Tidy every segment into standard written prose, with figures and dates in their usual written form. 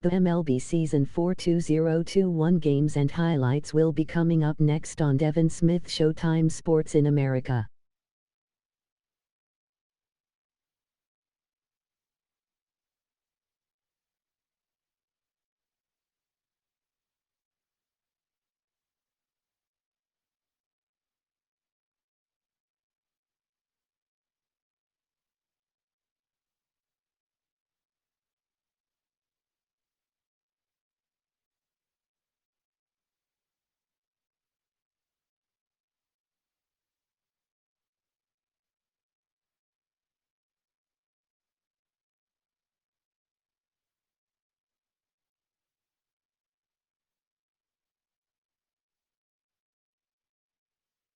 The MLB Season 4 2021 games and highlights will be coming up next on Devin Smith Showtime Sports in America.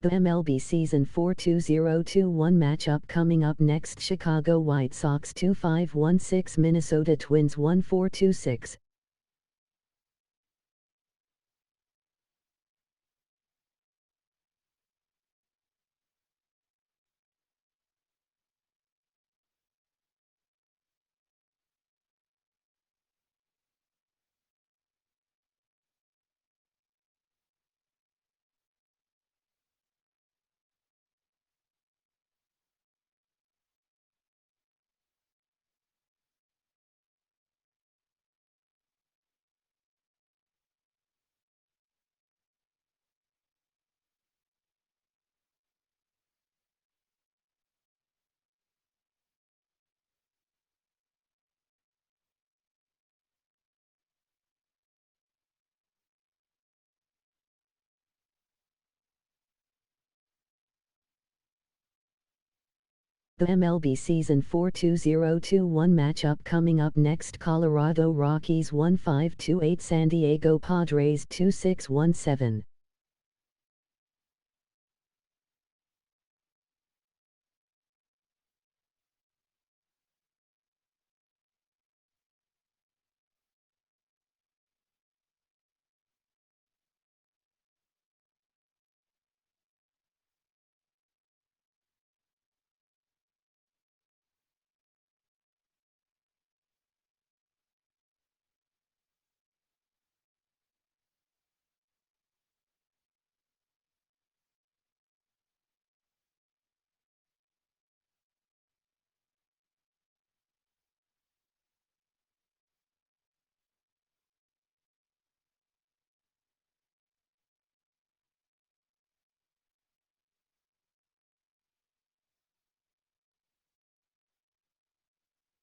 The MLB Season 4 2021 matchup coming up next: Chicago White Sox 2-5-1-6, Minnesota Twins 1-4-2-6. The MLB Season 4 2021 matchup coming up next: Colorado Rockies 1-5-2-8, San Diego Padres 2-6-1-7.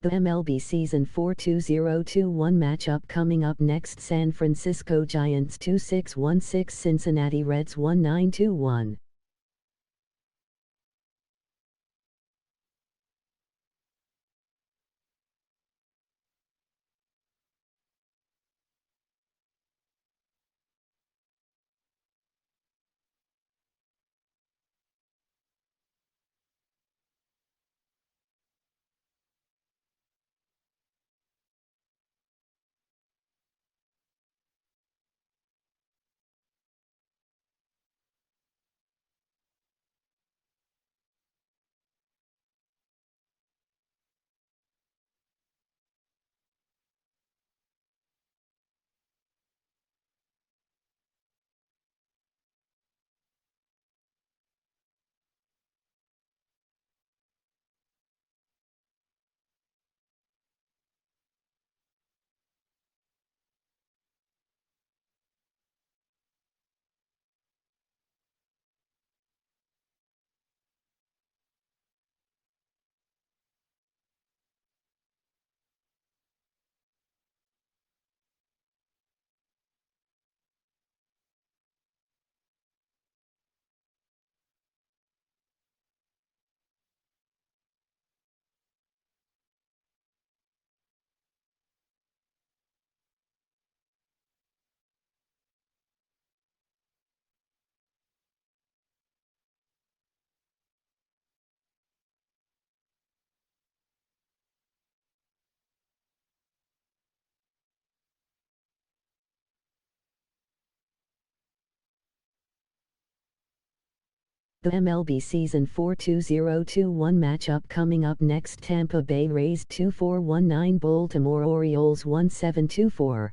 The MLB Season 4 2021 matchup coming up next: San Francisco Giants 2-6-1-6, Cincinnati Reds 1-9-2-1. The MLB Season 4 2021 matchup coming up next. Tampa Bay Rays 2419, Baltimore Orioles 1724.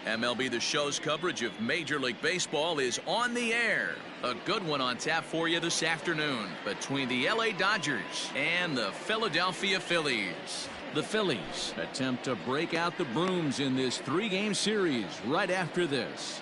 MLB The Show's coverage of Major League Baseball is on the air. A good one on tap for you this afternoon between the LA Dodgers and the Philadelphia Phillies. The Phillies attempt to break out the brooms in this 3-game series right after this.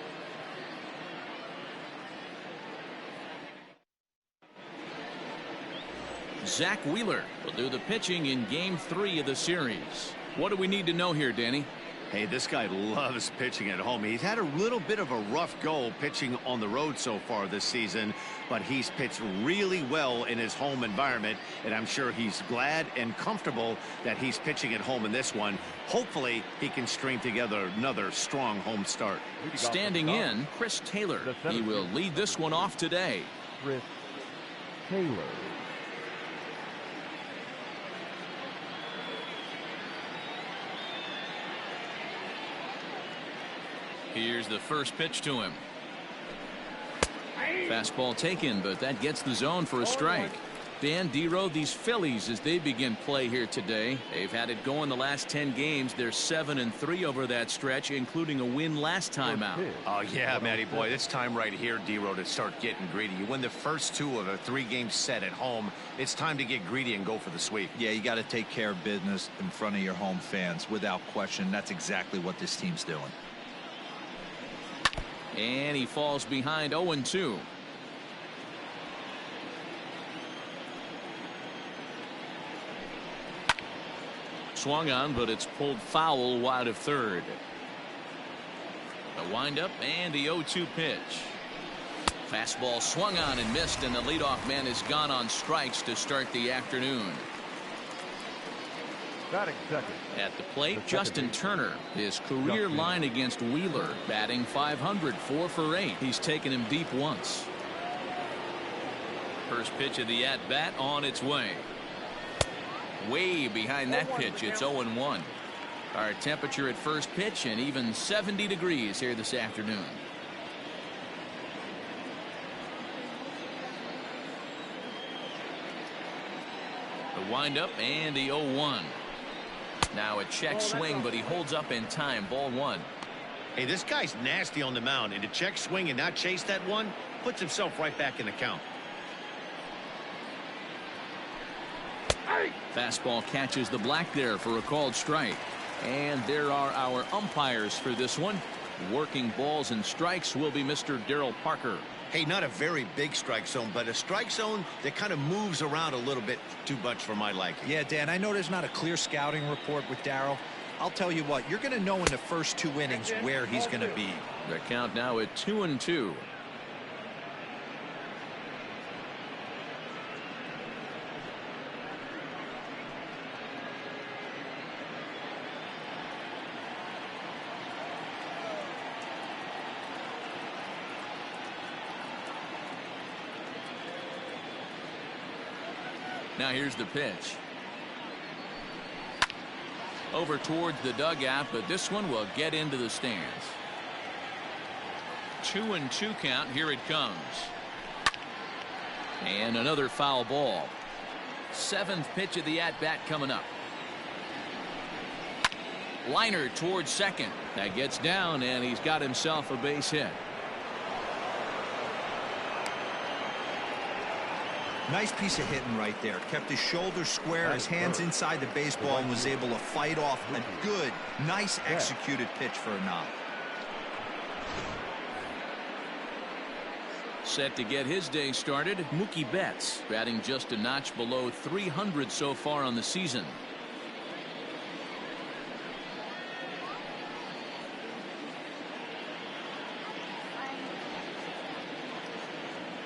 Zach Wheeler will do the pitching in Game 3 of the series. What do we need to know here, Danny? Hey, this guy loves pitching at home. He's had a little bit of a rough go pitching on the road so far this season, but he's pitched really well in his home environment, and I'm sure he's glad and comfortable that he's pitching at home in this one. Hopefully, he can string together another strong home start. Standing in, Chris Taylor. He will lead this one off today. Chris Taylor. Here's the first pitch to him. Fastball taken, but that gets the zone for a strike. Dan Dero, these Phillies, as they begin play here today, they've had it going the last 10 games. They're 7-3 over that stretch, including a win last time out. Oh, yeah, Matty boy, it's time right here, Dero, to start getting greedy. You win the first 2 of a 3-game set at home. It's time to get greedy and go for the sweep. Yeah, you got to take care of business in front of your home fans without question. That's exactly what this team's doing. And he falls behind 0-2. Swung on, but it's pulled foul wide of third. The windup and the 0-2 pitch. Fastball swung on and missed, and the leadoff man is gone on strikes to start the afternoon. At the plate, Justin Turner. His career line against Wheeler, batting .500, 4 for 8. He's taken him deep once. First pitch of the at-bat on its way. Way behind that pitch. It's 0-1. Our temperature at first pitch, and even 70 degrees here this afternoon. The windup and the 0-1. Now a check swing, but he holds up in time. Ball 1. Hey, this guy's nasty on the mound, and to check swing and not chase that one puts himself right back in the count. Fastball catches the black there for a called strike. And there are our umpires for this one. Working balls and strikes will be Mr. Darryl Parker. Hey, not a very big strike zone, but a strike zone that kind of moves around a little bit too much for my liking. Yeah, Dan, I know there's not a clear scouting report with Darryl. I'll tell you what, you're going to know in the first 2 innings where he's going to be. The count now at 2-2. Now here's the pitch. Over towards the dugout, but this one will get into the stands. 2-2 count. Here it comes. And another foul ball. 7th pitch of the at-bat coming up. Liner towards second. That gets down, and he's got himself a base hit. Nice piece of hitting right there. Kept his shoulders square, his hands inside the baseball, and was able to fight off a good, nice executed pitch for a knock. Set to get his day started, Mookie Betts, batting just a notch below .300 so far on the season.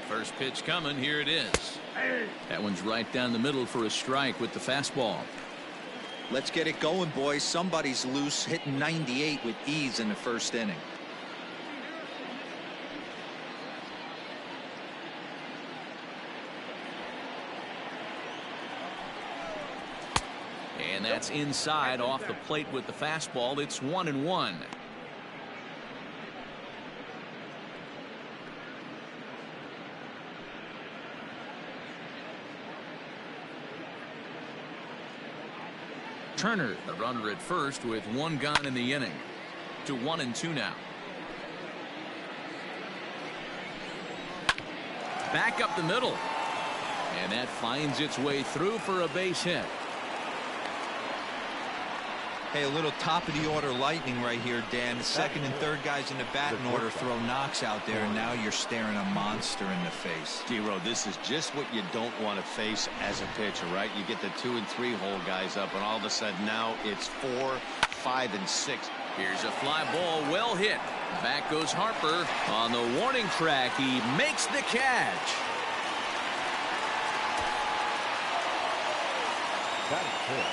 First pitch coming. Here it is. That one's right down the middle for a strike with the fastball. Let's get it going, boys. Somebody's loose, hitting 98 with ease in the first inning. And that's inside off the plate with the fastball. It's 1-1. Turner, the runner at first, with 1 gone in the inning. to 1-2 now. Back up the middle. And that finds its way through for a base hit. Hey, a little top of the order lightning right here, Dan. The second and third guys in the batting order throw knocks out there, and now you're staring a monster in the face. D-Row, this is just what you don't want to face as a pitcher, right? You get the 2 and 3 hole guys up, and all of a sudden now it's 4, 5, and 6. Here's a fly ball, well hit. Back goes Harper on the warning track. He makes the catch. That is it.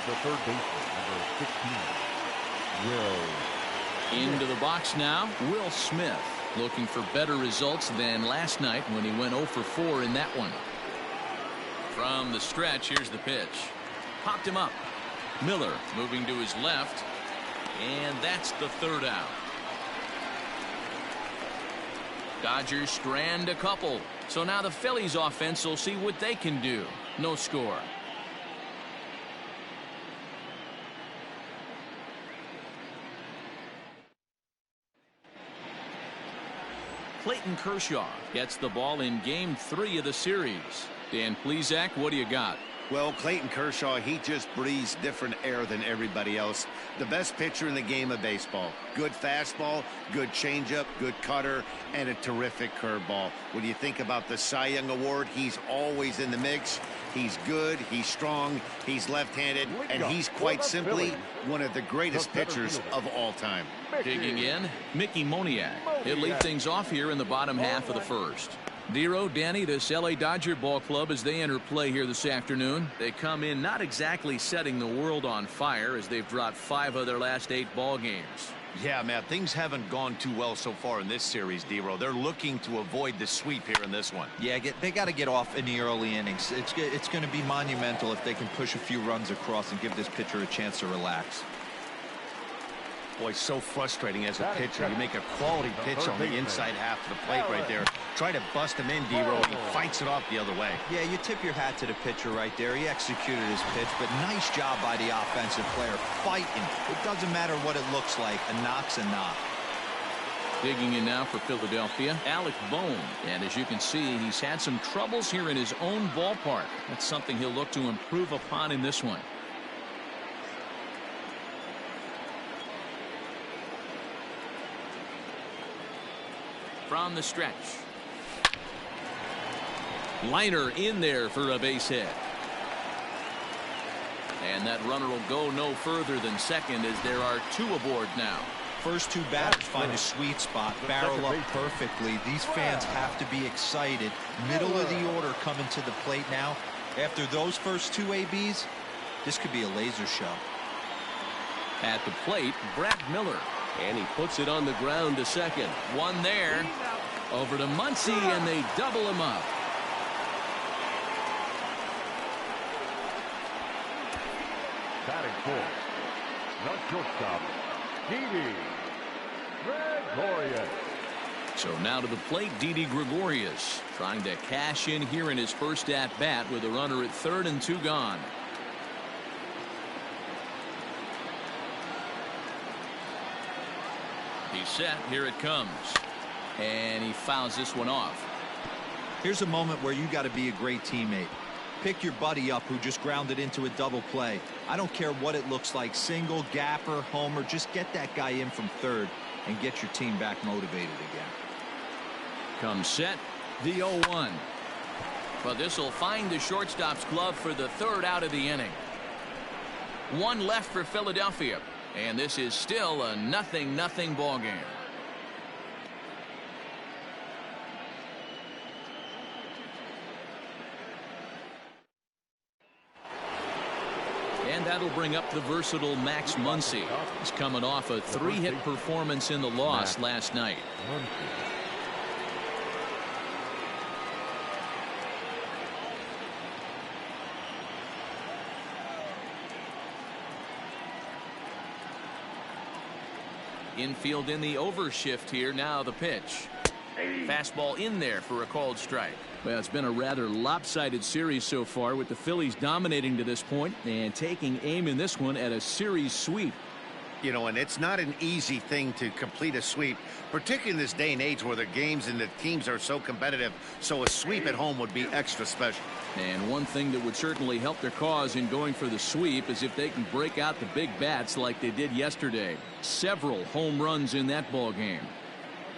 The third baseman, number 16, Will. Into the box now, Will Smith, looking for better results than last night when he went 0 for 4 in that one. From the stretch, here's the pitch. Popped him up. Miller moving to his left, and that's the third out. Dodgers strand a couple, so now the Phillies offense will see what they can do. No score. Clayton Kershaw gets the ball in Game 3 of the series. Dan Plesac, what do you got? Well, Clayton Kershaw, he just breathes different air than everybody else. The best pitcher in the game of baseball. Good fastball, good changeup, good cutter, and a terrific curveball. When you think about the Cy Young Award, he's always in the mix. He's good, he's strong, he's left-handed, and he's quite simply one of the greatest pitchers of all time. Digging in, Mickey Moniak. He'll lead things off here in the bottom half of the first. Dero, Danny, this LA Dodger ball club as they enter play here this afternoon. They come in not exactly setting the world on fire as they've dropped 5 of their last 8 ball games. Yeah, Matt, things haven't gone too well so far in this series, Dero. They're looking to avoid the sweep here in this one. Yeah, they got to get off in the early innings. It's going to be monumental if they can push a few runs across and give this pitcher a chance to relax. Boy, so frustrating as a pitcher. You make a quality pitch on the inside half of the plate right there. Try to bust him in, D-Row, and he fights it off the other way. Yeah, you tip your hat to the pitcher right there. He executed his pitch, but nice job by the offensive player fighting. It doesn't matter what it looks like. A knock's a knock. Digging in now for Philadelphia, Alec Bohm. And as you can see, he's had some troubles here in his own ballpark. That's something he'll look to improve upon in this one. From the stretch. Liner in there for a base hit. And that runner will go no further than second as there are 2 aboard now. First 2 batters find a sweet spot, barrel up perfectly. These fans have to be excited. Middle of the order coming to the plate now. After those first 2 ABs, this could be a laser show. At the plate, Brad Miller. And he puts it on the ground to second. One there. Over to Muncy, and they double him up. Batting fourth, the shortstop, Didi Gregorius. So now to the plate, Didi Gregorius, trying to cash in here in his first at-bat with a runner at third and 2 gone. He's set. Here it comes. And he fouls this one off. Here's a moment where you got to be a great teammate. Pick your buddy up who just grounded into a double play. I don't care what it looks like, single, gapper, homer, just get that guy in from third and get your team back motivated again. Comes set, the 0-1. But this will find the shortstop's glove for the third out of the inning. 1 left for Philadelphia, and this is still a 0-0 ball game. And that'll bring up the versatile Max Muncy. He's coming off a 3-hit performance in the loss last night. Infield in the overshift here. Now the pitch. Fastball in there for a called strike. Well, it's been a rather lopsided series so far, with the Phillies dominating to this point and taking aim in this one at a series sweep. You know, and it's not an easy thing to complete a sweep, particularly in this day and age where the games and the teams are so competitive. So a sweep at home would be extra special. And one thing that would certainly help their cause in going for the sweep is if they can break out the big bats like they did yesterday. Several home runs in that ball game.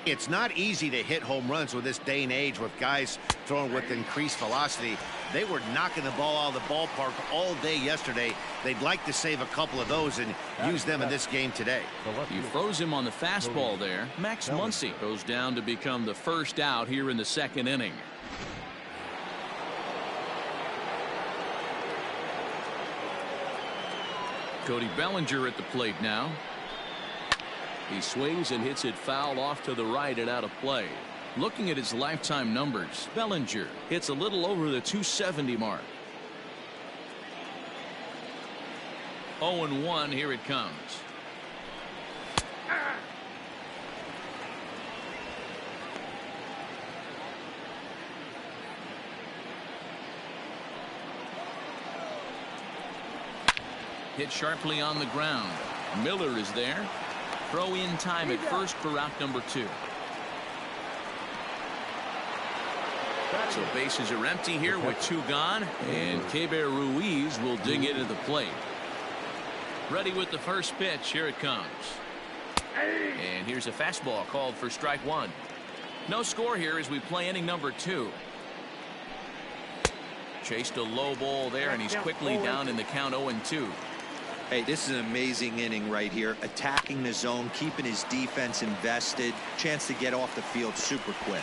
It's not easy to hit home runs with this day and age with guys throwing with increased velocity. They were knocking the ball out of the ballpark all day yesterday. They'd like to save a couple of those and use them in this game today. You froze him on the fastball there. Max Muncy goes down to become the first out here in the second inning. Cody Bellinger at the plate now. He swings and hits it foul off to the right and out of play. Looking at his lifetime numbers, Bellinger hits a little over the 270 mark. 0-1, here it comes. Hit sharply on the ground. Miller is there. Throw in time at first for out number 2. So bases are empty here with 2 gone, and Keber Ruiz will dig into the plate. Ready with the first pitch. Here it comes. And here's a fastball called for strike 1. No score here as we play inning number 2. Chased a low ball there, and he's quickly down in the count 0-2. Hey, this is an amazing inning right here. Attacking the zone, keeping his defense invested. Chance to get off the field super quick.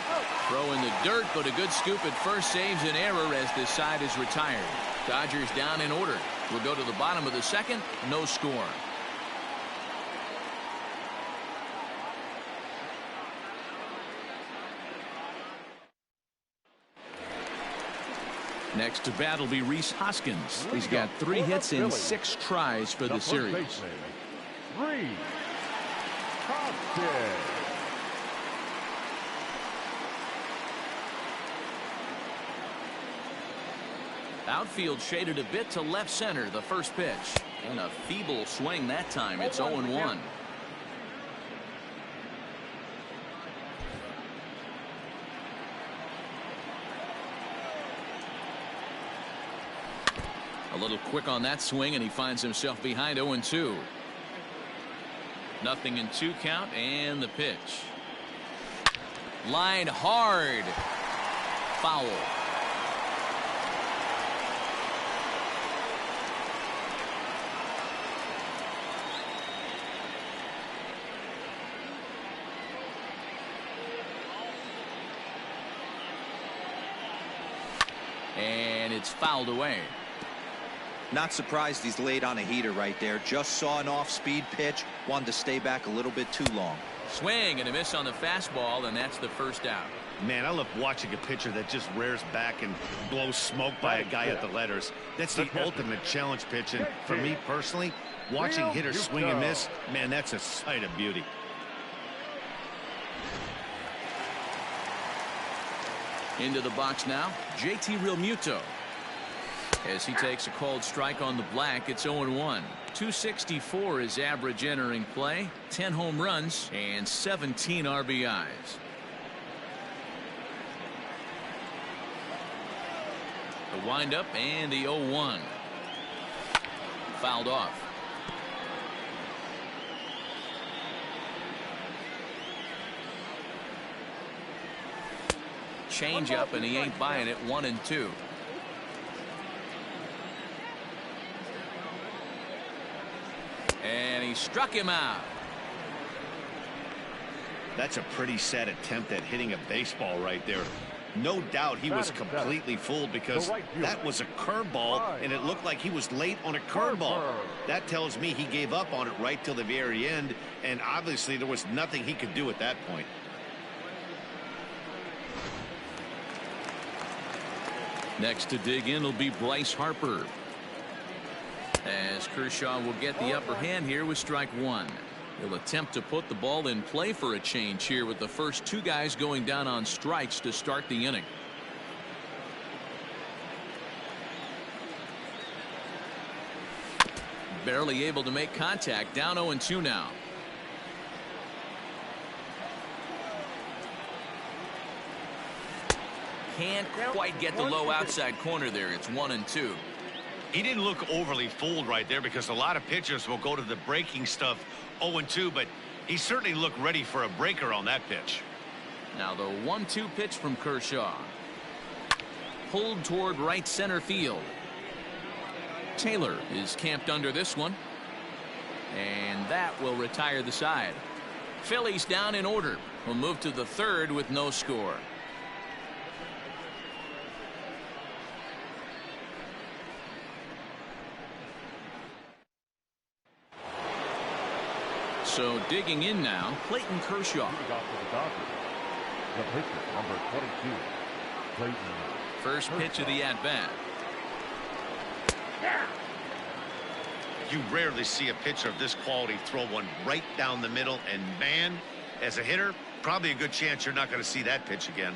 Throw in the dirt, but a good scoop at first saves an error as this side is retired. Dodgers down in order. We'll go to the bottom of the second. No score. Next to bat will be Rhys Hoskins. He's got 3 hits in 6 tries for the series. Rhys Hoskins. Outfield shaded a bit to left center. The first pitch. And a feeble swing that time. It's 0-1. A little quick on that swing, and he finds himself behind 0-2. Nothing in 2 count, and the pitch. Line hard. Foul. And it's fouled away. Not surprised he's laid on a heater right there. Just saw an off-speed pitch. Wanted to stay back a little bit too long. Swing and a miss on the fastball, and that's the first out. Man, I love watching a pitcher that just rears back and blows smoke by a guy at the letters. That's the ultimate challenge pitch. And for me personally, watching hitters swing and miss, man, that's a sight of beauty. Into the box now, JT Realmuto. As he takes a called strike on the black, it's 0-1. 264 is average entering play, 10 home runs, and 17 RBIs. The windup and the 0-1. Fouled off. Change up, and he ain't buying it. 1-2. And he struck him out. That's a pretty sad attempt at hitting a baseball right there. No doubt he was completely fooled because that was a curveball, and it looked like he was late on a curveball. That tells me he gave up on it right till the very end, and obviously there was nothing he could do at that point. Next to dig in will be Bryce Harper. As Kershaw will get the upper hand here with strike 1. He'll attempt to put the ball in play for a change here with the first 2 guys going down on strikes to start the inning. barely able to make contact. Down 0-2 now. Can't quite get the low outside corner there. It's 1-2. He didn't look overly fooled right there because a lot of pitchers will go to the breaking stuff 0-2, but he certainly looked ready for a breaker on that pitch. Now the 1-2 pitch from Kershaw. Pulled toward right center field. Taylor is camped under this one. And that will retire the side. Phillies down in order. Will move to the third with no score. So digging in now, Clayton Kershaw. The pitcher, number 22, Clayton. First pitch of the at-bat. You rarely see a pitcher of this quality throw one right down the middle, and man, as a hitter, probably a good chance you're not going to see that pitch again.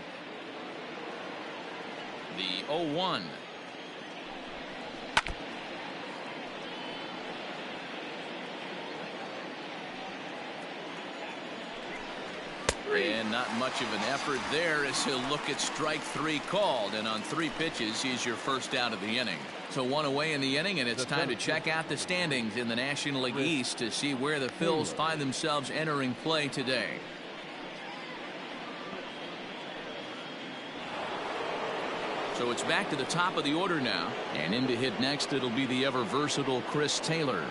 The 0-1. And not much of an effort there as he'll look at strike three called. And on 3 pitches, he's your first out of the inning. So 1 away in the inning, and it's time to check out the standings in the National League East to see where the Phils find themselves entering play today. So it's back to the top of the order now. And in to hit next, it'll be the ever-versatile Chris Taylor.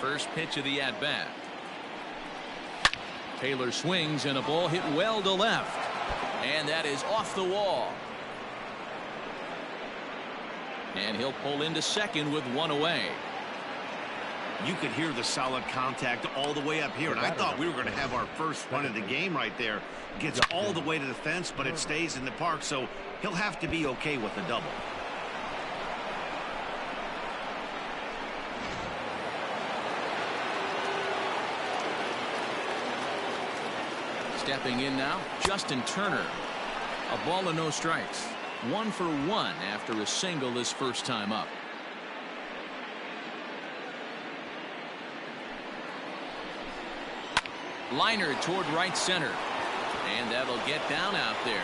First pitch of the at-bat. Taylor swings, and a ball hit well to left. And that is off the wall. And he'll pull into second with 1 away. You could hear the solid contact all the way up here, and I thought we were going to have our first run of the game right there. Gets all the way to the fence, but it stays in the park, so he'll have to be okay with the double. Stepping in now, Justin Turner. A ball and no strikes. 1 for 1 after a single his first time up. Liner toward right center. And that'll get down out there.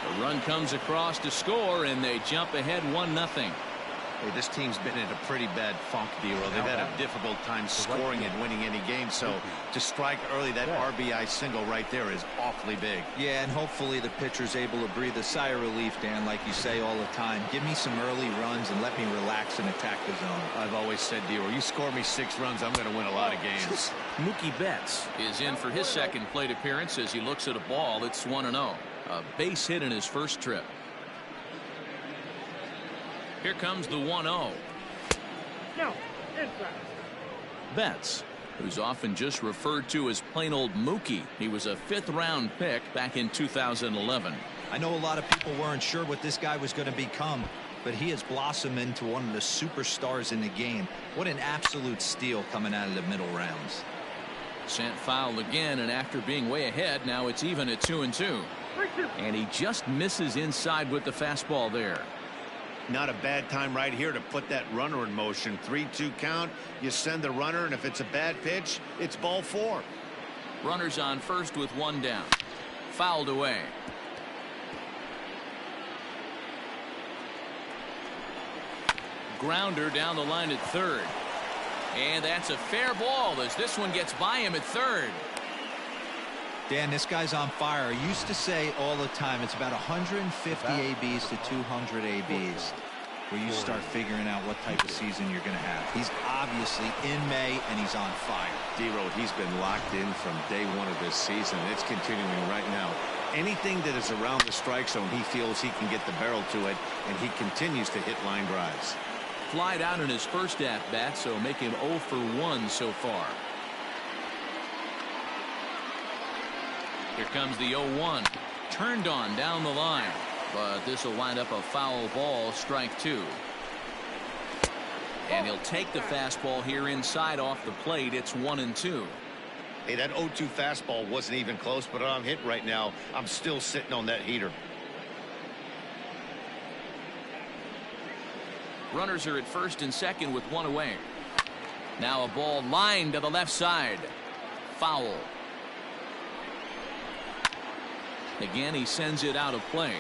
The run comes across to score, and they jump ahead 1-0. Hey, this team's been in a pretty bad funk, D'Lo. They've had a difficult time scoring and winning any game, so to strike early, that RBI single right there is awfully big. Yeah, and hopefully the pitcher's able to breathe a sigh of relief, Dan, like you say all the time. Give me some early runs and let me relax and attack the zone. I've always said, D'Lo, you score me 6 runs, I'm going to win a lot of games. Mookie Betts is in for his second plate appearance as he looks at a ball. It's 1-0. A base hit in his first trip. Here comes the 1-0. No, inside. Betts, who's often just referred to as plain old Mookie. He was a 5th-round pick back in 2011. I know a lot of people weren't sure what this guy was going to become, but he has blossomed into one of the superstars in the game. What an absolute steal coming out of the middle rounds. Sent foul again, and after being way ahead, now it's even at 2-2. And he just misses inside with the fastball there. Not a bad time right here to put that runner in motion. 3-2 count. You send the runner, and if it's a bad pitch, it's ball 4. Runners on first with 1 down. Fouled away. Grounder down the line at third. And that's a fair ball as this one gets by him at third. Dan, this guy's on fire. I used to say all the time it's about 150 ABs to 200 ABs where you start figuring out what type of season you're going to have. He's obviously in May, and he's on fire. D-Road, he's been locked in from day 1 of this season. It's continuing right now. Anything that is around the strike zone, he feels he can get the barrel to it, and he continues to hit line drives. Flied out in his first at-bat, so make him 0 for 1 so far. Here comes the 0-1. Turned on down the line. But this will wind up a foul ball, strike 2. And he'll take the fastball here inside off the plate. It's 1-2. Hey, that 0-2 fastball wasn't even close, but I'm hit right now. I'm still sitting on that heater. Runners are at first and second with one away. Now a ball lined to the left side. Foul. Again, he sends it out of play.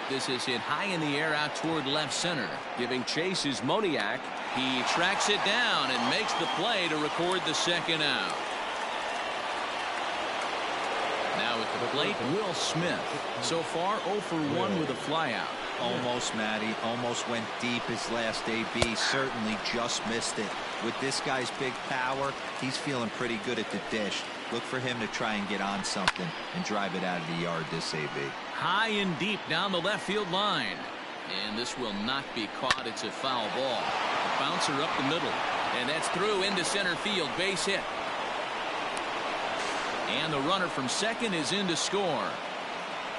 This is hit high in the air out toward left center. Giving chase is Moniak. He tracks it down and makes the play to record the second out. Now at the plate, Will Smith. So far 0 for 1 with a flyout. Almost, Matty. Almost went deep his last AB. Certainly just missed it. With this guy's big power, he's feeling pretty good at the dish. Look for him to try and get on something and drive it out of the yard this AB. High and deep down the left field line. And this will not be caught. It's a foul ball. A bouncer up the middle. And that's through into center field. Base hit. And the runner from second is in to score.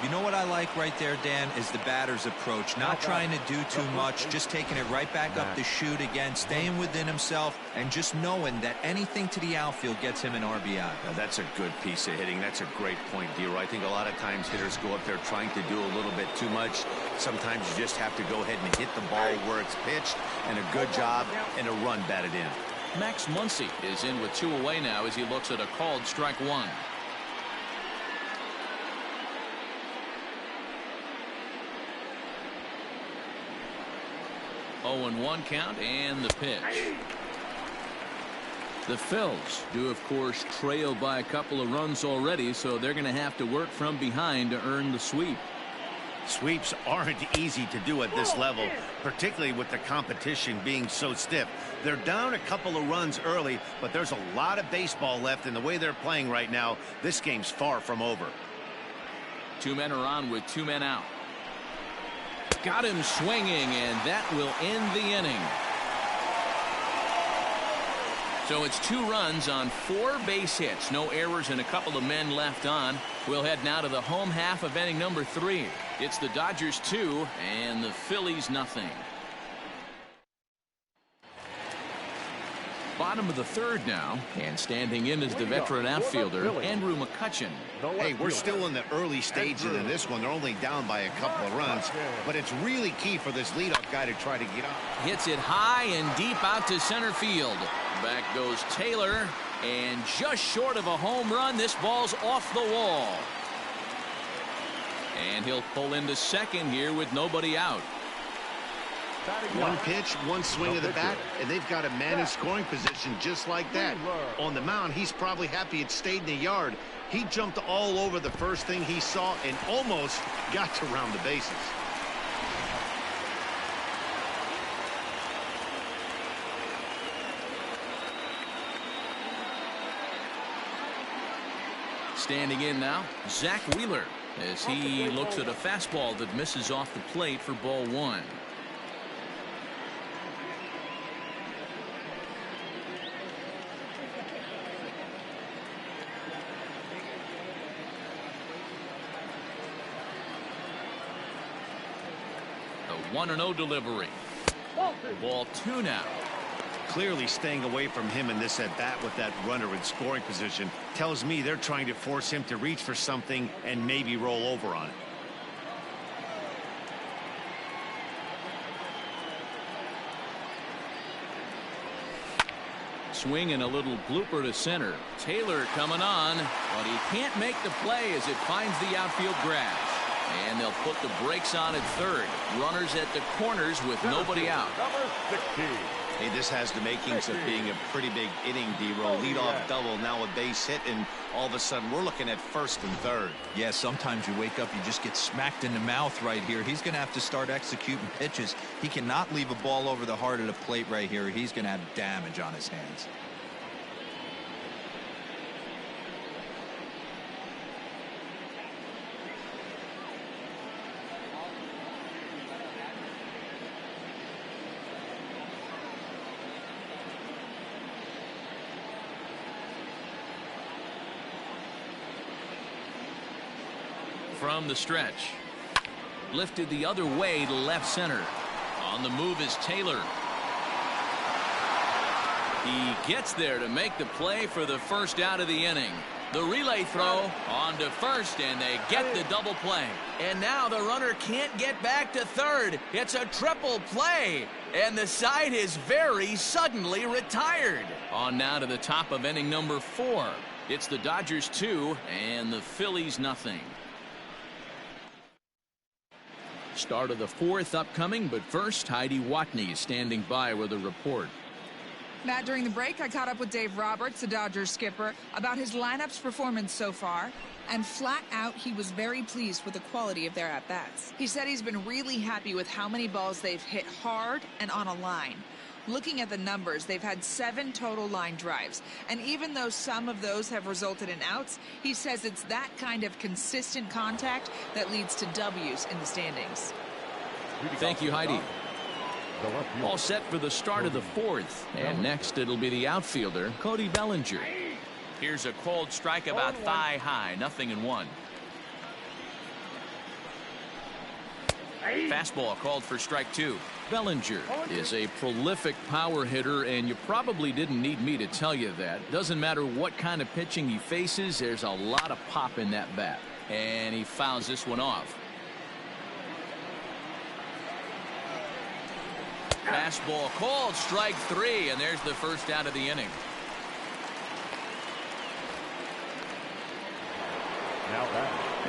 You know what I like right there, Dan, is the batter's approach. Not trying to do too much, just taking it right back up the chute again, staying within himself, and just knowing that anything to the outfield gets him an RBI. Now, that's a good piece of hitting. That's a great point, D. I think a lot of times hitters go up there trying to do a little bit too much. Sometimes you just have to go ahead and hit the ball where it's pitched, and a good job and a run batted in. Max Muncy is in with 2 away now as he looks at a called strike 1. Oh, and 1 count and the pitch. The Phillies do, of course, trail by a couple of runs already, so they're going to have to work from behind to earn the sweep. Sweeps aren't easy to do at this level, particularly with the competition being so stiff. They're down a couple of runs early, but there's a lot of baseball left, and the way they're playing right now, this game's far from over. 2 men are on with 2 men out. Got him swinging, and that will end the inning. So it's 2 runs on 4 base hits. No errors and a couple of men left on. We'll head now to the home half of inning number 3. It's the Dodgers 2 and the Phillies nothing. Bottom of the 3rd now, and standing in is the veteran outfielder Andrew McCutchen. Hey, we're still in the early stages of this one. They're only down by a couple of runs, but it's really key for this leadoff guy to try to get up. Hits it high and deep out to center field. Back goes Taylor, and just short of a home run, this ball's off the wall. And he'll pull into second here with nobody out. One pitch, one swing of the bat, and they've got a man in scoring position just like that. On the mound, he's probably happy it stayed in the yard. He jumped all over the first thing he saw and almost got to round the bases. Standing in now, Zach Wheeler, as he looks at a fastball that misses off the plate for ball 1. A 1-0 delivery. Ball 2 now. Clearly staying away from him in this at-bat with that runner in scoring position tells me they're trying to force him to reach for something and maybe roll over on it. Swing and a little blooper to center. Taylor coming on, but he can't make the play as it finds the outfield grass. And they'll put the brakes on at third. Runners at the corners with nobody out. Number 16. Hey, this has the makings of being a pretty big inning, D-roll. Leadoff double, now a base hit, and all of a sudden we're looking at first and third. Yeah, sometimes you wake up, you just get smacked in the mouth right here. He's going to have to start executing pitches. He cannot leave a ball over the heart of the plate right here. He's going to have damage on his hands. From the stretch. Lifted the other way to left center. On the move is Taylor. He gets there to make the play for the first out of the inning. The relay throw on to first, and they get the double play. And now the runner can't get back to third. It's a triple play, and the side is very suddenly retired. On now to the top of inning number 4. It's the Dodgers 2 and the Phillies nothing. Start of the 4th upcoming, but first Heidi Watney standing by with a report. Matt, during the break, I caught up with Dave Roberts, the Dodgers skipper, about his lineup's performance so far. And flat out, he was very pleased with the quality of their at-bats. He said he's been really happy with how many balls they've hit hard and on a line. Looking at the numbers, they've had 7 total line drives. And even though some of those have resulted in outs, he says it's that kind of consistent contact that leads to W's in the standings. Thank you, Heidi. All set for the start of the 4th. And next it'll be the outfielder, Cody Bellinger. Here's a cold strike about thigh high, 0-1. Fastball called for strike 2. Bellinger is a prolific power hitter, and you probably didn't need me to tell you that. Doesn't matter what kind of pitching he faces, there's a lot of pop in that bat. And he fouls this one off. Fastball called, strike 3, and there's the first out of the inning.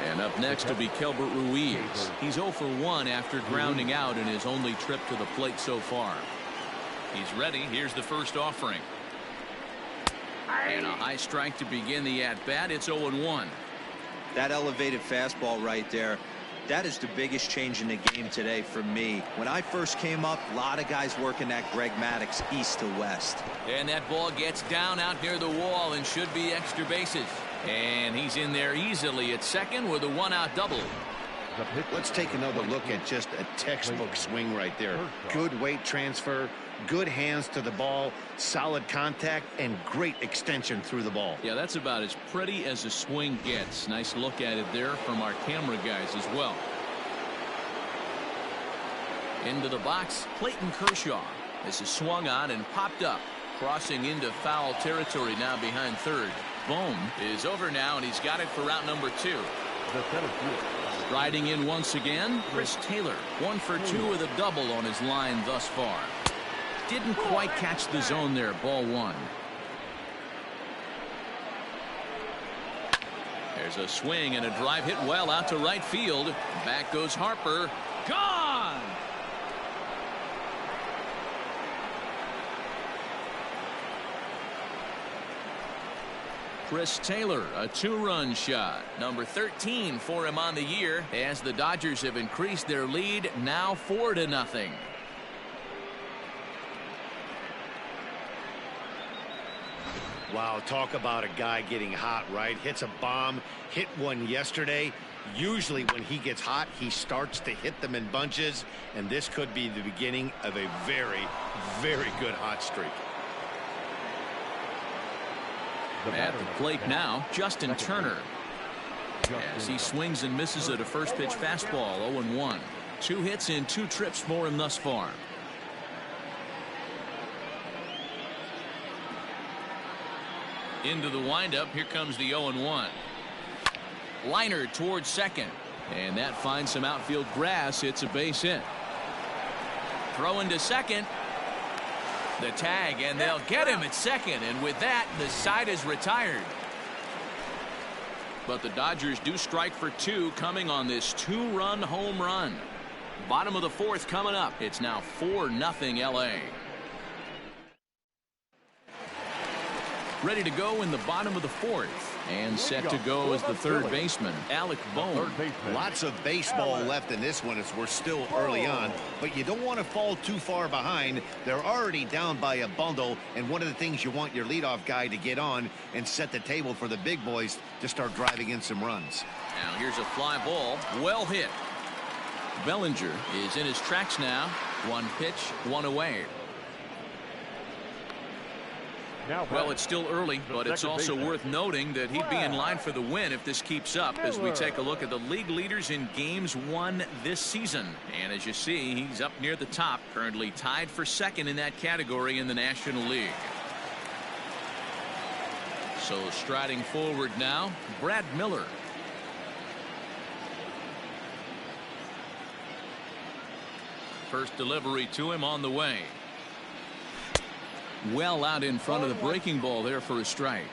And up next will be Kelbert Ruiz. He's 0 for 1 after grounding out in his only trip to the plate so far. He's ready. Here's the first offering. And a high strike to begin the at-bat. It's 0-1. That elevated fastball right there, that is the biggest change in the game today for me. When I first came up, a lot of guys working that Greg Maddux east to west. And that ball gets down out near the wall and should be extra bases. And he's in there easily at second with a 1-out double. Let's take another look at just a textbook swing right there. Good weight transfer, good hands to the ball, solid contact, and great extension through the ball. Yeah, that's about as pretty as a swing gets. Nice look at it there from our camera guys as well. Into the box, Clayton Kershaw. This is swung on and popped up. Crossing into foul territory now behind third. Bohm is over now, and he's got it for route number 2. Riding in once again, Chris Taylor. 1 for 2 with a double on his line thus far. Didn't quite catch the zone there. Ball 1. There's a swing and a drive hit well out to right field. Back goes Harper. Gone! Chris Taylor, a 2-run shot. Number 13 for him on the year as the Dodgers have increased their lead now 4-0. Wow, talk about a guy getting hot, right? Hits a bomb, hit one yesterday. Usually when he gets hot, he starts to hit them in bunches, and this could be the beginning of a very, very good hot streak. At the plate now, Justin Turner. As he swings and misses at a first pitch fastball, 0-1. 2 hits in 2 trips for him thus far. Into the windup, here comes the 0-1. Liner towards second, and that finds some outfield grass. It's a base hit. Throw into second. The tag, and they'll get him at second, and with that, the side is retired. But the Dodgers do strike for 2 coming on this 2-run home run. Bottom of the 4th coming up. It's now 4-0 LA. Ready to go in the bottom of the 4th. And set to go as the third baseman, Alec Bohm. Lots of baseball left in this one as we're still early on, but you don't want to fall too far behind. They're already down by a bundle, and one of the things you want your leadoff guy to get on and set the table for the big boys to start driving in some runs. Now here's a fly ball, well hit. Bellinger is in his tracks now. 1 pitch, 1 away. Well, it's still early, but it's also worth noting that he'd be in line for the win if this keeps up as we take a look at the league leaders in games won this season. And as you see, he's up near the top, currently tied for second in that category in the National League. So striding forward now, Brad Miller. First delivery to him on the way. Well out in front of the breaking ball there for a strike.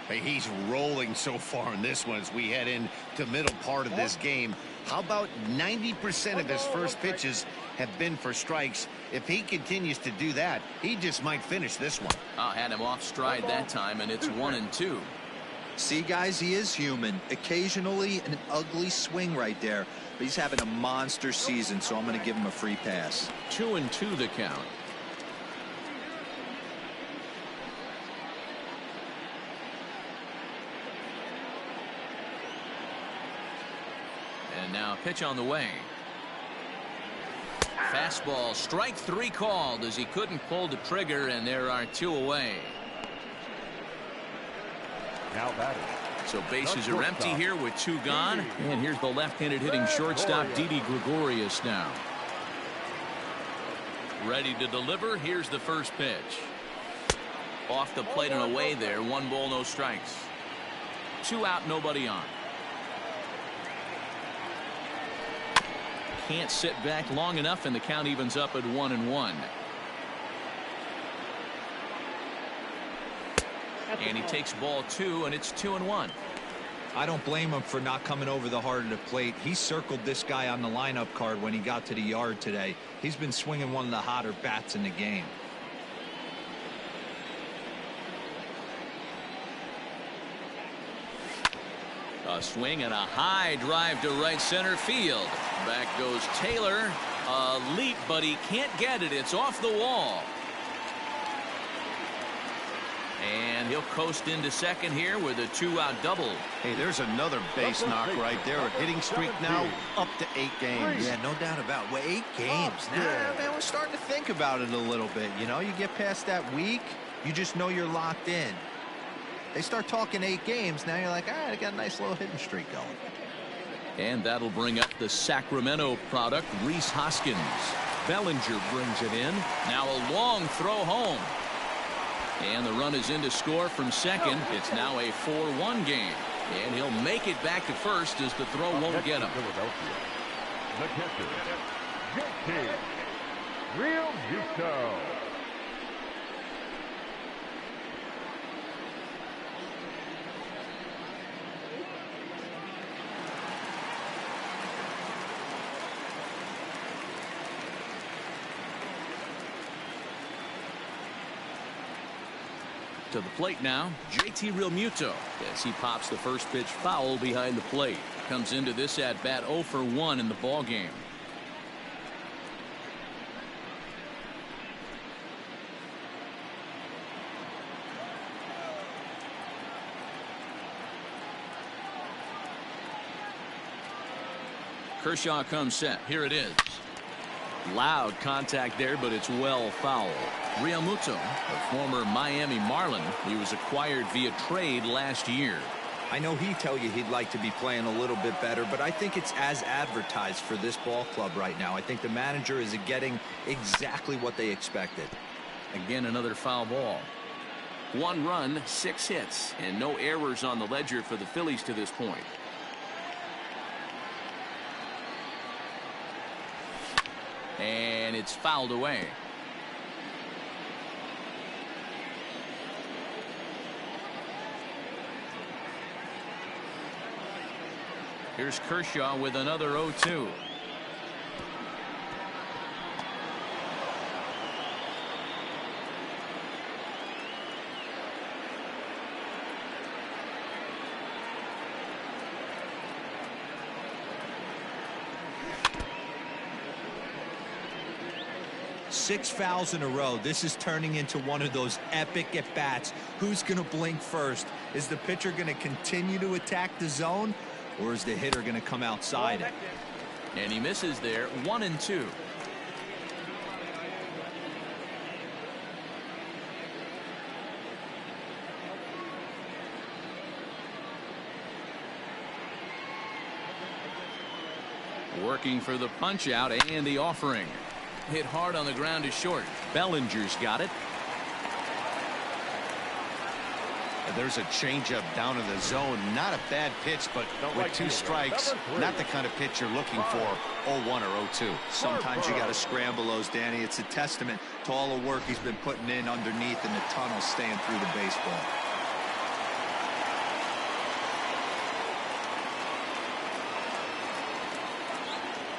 Hey, he's rolling so far in this one as we head into the middle part of this game. How about 90% of his first pitches have been for strikes? If he continues to do that, he just might finish this one. Had him off stride that time, and it's 1-2. See, guys, he is human. Occasionally an ugly swing right there, but he's having a monster season, so I'm going to give him a free pass. 2-2 the count. And now pitch on the way. Fastball, strike 3 called as he couldn't pull the trigger, and there are 2 away. Now batting. So bases are empty here with 2 gone. And here's the left-handed hitting shortstop Didi Gregorius now. Ready to deliver. Here's the first pitch. Off the plate and away there. 1 ball, no strikes. 2 out, nobody on. Can't sit back long enough, and the count evens up at 1-1. And he takes ball 2, and it's 2-1. I don't blame him for not coming over the heart of the plate. He circled this guy on the lineup card when he got to the yard today. He's been swinging one of the hotter bats in the game. A swing and a high drive to right center field. Back goes Taylor. A leap, but he can't get it. It's off the wall. And he'll coast into second here with a 2-out double. Hey, there's another base knock right there. A hitting streak now up to 8 games. Yeah, no doubt about it. 8 games. Now, man, we're starting to think about it a little bit. You know, you get past that week, you just know you're locked in. They start talking 8 games, now you're like, all right, I got a nice little hitting streak going. And that'll bring up the Sacramento product, Rhys Hoskins. Bellinger brings it in. Now a long throw home. And the run is in to score from second. It's now a 4-1 game. And he'll make it back to first as the throw won't get him. Philadelphia. The catcher, JT Realmuto. To the plate now, JT Realmuto, as he pops the first pitch foul behind the plate. Comes into this at bat 0 for 1 in the ball game. Kershaw comes set. Here it is. Loud contact there, but it's well foul. Realmuto, a former Miami Marlin, he was acquired via trade last year. I know he'd tell you he'd like to be playing a little bit better, but I think it's as advertised for this ball club right now. I think the manager is getting exactly what they expected. Again, another foul ball. 1 run, 6 hits, and no errors on the ledger for the Phillies to this point. And it's fouled away. Here's Kershaw with another 0-2. Six fouls in a row. This is turning into one of those epic at-bats. Who's going to blink first? Is the pitcher going to continue to attack the zone, or is the hitter going to come outside it? And he misses there. 1-2. Working for the punch out and the offering. Hit hard on the ground to short. Bellinger's got it. And there's a changeup down in the zone. Not a bad pitch, but with 2 strikes, not the kind of pitch you're looking for 0-1 or 0-2. Sometimes you got to scramble those, Danny. It's a testament to all the work he's been putting in underneath in the tunnel, staying through the baseball.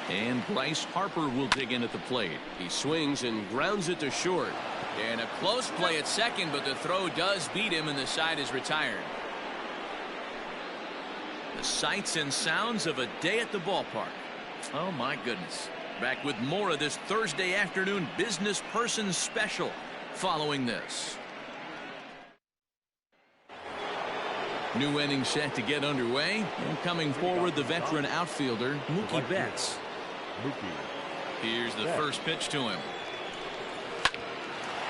And Bryce Harper will dig in at the plate. He swings and grounds it to short. And a close play at second, but the throw does beat him and the side is retired. The sights and sounds of a day at the ballpark. Oh my goodness. Back with more of this Thursday afternoon business person special following this. New inning set to get underway. And coming forward, the veteran outfielder, Mookie Betts. Here's the first pitch to him.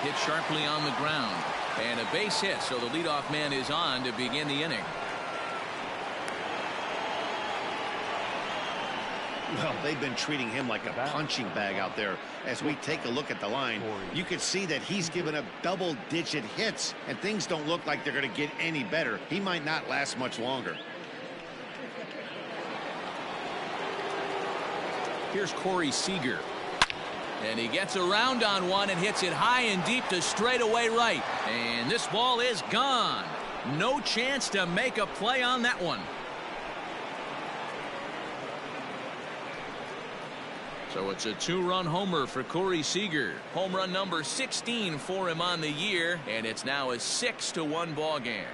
Hit sharply on the ground. And a base hit, so the leadoff man is on to begin the inning. Well, they've been treating him like a punching bag out there. As we take a look at the line, you can see that he's given up double-digit hits, and things don't look like they're going to get any better. He might not last much longer. Here's Corey Seager. And he gets around on one and hits it high and deep to straightaway right. And this ball is gone. No chance to make a play on that one. So it's a 2-run homer for Corey Seager. Home run number 16 for him on the year. And it's now a 6-1 ball game.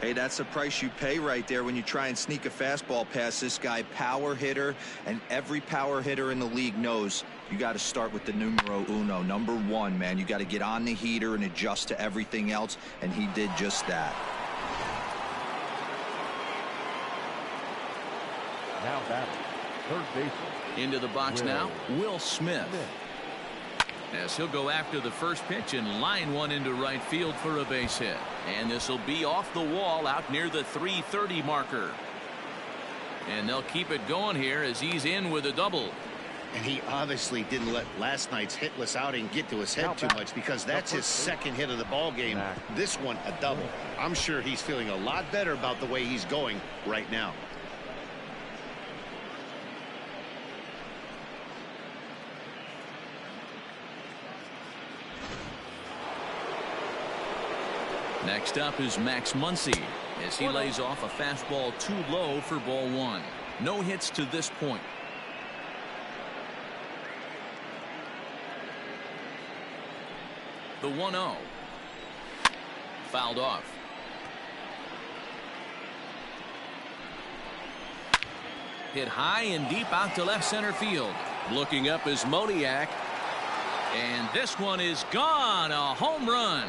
Hey, that's the price you pay right there when you try and sneak a fastball past this guy. Power hitter, and every power hitter in the league knows you got to start with the numero uno, number 1, man. You got to get on the heater and adjust to everything else, and he did just that. Now batting, third baseman. Into the box now, Will Smith. As he'll go after the first pitch and line one into right field for a base hit. And this will be off the wall out near the 330 marker. And they'll keep it going here as he's in with a double. And he obviously didn't let last night's hitless outing get to his head too much, because that's his second hit of the ball game. This one a double. I'm sure he's feeling a lot better about the way he's going right now. Next up is Max Muncy as he lays off a fastball too low for ball 1. No hits to this point. The 1-0. Fouled off. Hit high and deep out to left center field. Looking up is Moniak. And this one is gone. A home run.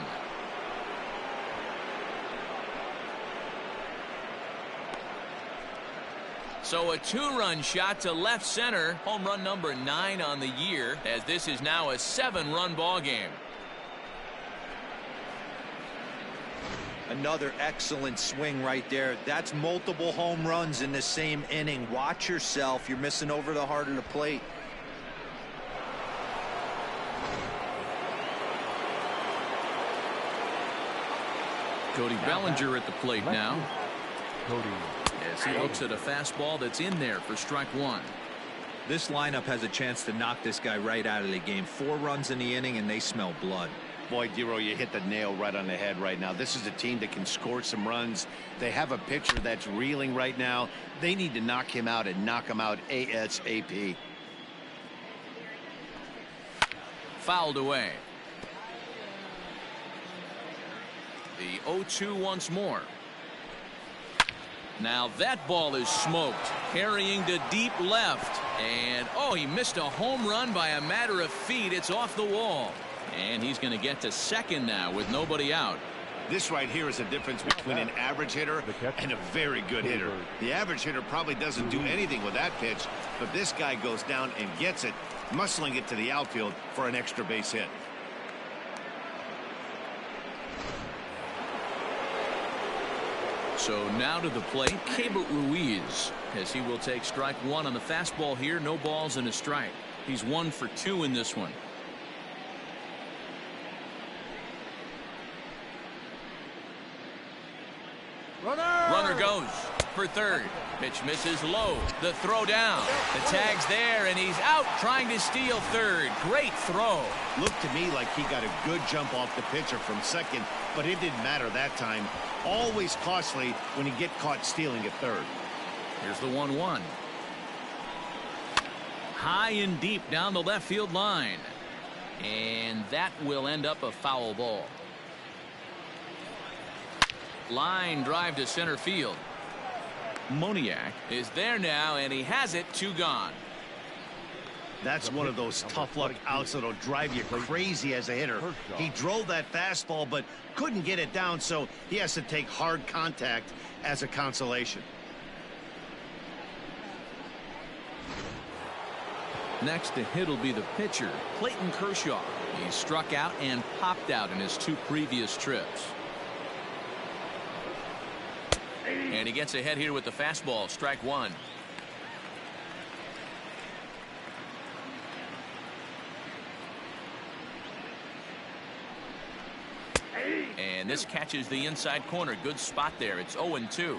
So a 2-run shot to left center. Home run number 9 on the year, as this is now a 7-run ball game. Another excellent swing right there. That's multiple home runs in the same inning. Watch yourself. You're missing over the heart of the plate. Cody Bellinger at the plate now. Cody. As he looks at a fastball that's in there for strike 1. This lineup has a chance to knock this guy right out of the game. 4 runs in the inning, and they smell blood. Boy, Dero, you hit the nail right on the head right now. This is a team that can score some runs. They have a pitcher that's reeling right now. They need to knock him out and knock him out ASAP. Fouled away. The 0-2 once more. Now that ball is smoked, carrying to deep left. And, oh, he missed a home run by a matter of feet. It's off the wall. And he's going to get to second now with nobody out. This right here is a difference between an average hitter and a very good hitter. The average hitter probably doesn't do anything with that pitch, but this guy goes down and gets it, muscling it to the outfield for an extra base hit. So now to the plate, Keibert Ruiz, as he will take strike 1 on the fastball here. No balls and a strike. He's 1 for 2 in this one. Runner goes for third. Pitch misses low. The throw down. The tag's there, and he's out trying to steal third. Great throw. Looked to me like he got a good jump off the pitcher from second, but it didn't matter that time. Always costly when you get caught stealing at third. Here's the 1-1. High and deep down the left field line. And that will end up a foul ball. Line drive to center field. Moniak is there now, and he has it. 2 gone. That's one of those tough luck outs that'll drive you crazy as a hitter. He drove that fastball but couldn't get it down, so he has to take hard contact as a consolation. Next to hit will be the pitcher, Clayton Kershaw. He struck out and popped out in his 2 previous trips. And he gets ahead here with the fastball. Strike 1. And this catches the inside corner. Good spot there. It's 0-2.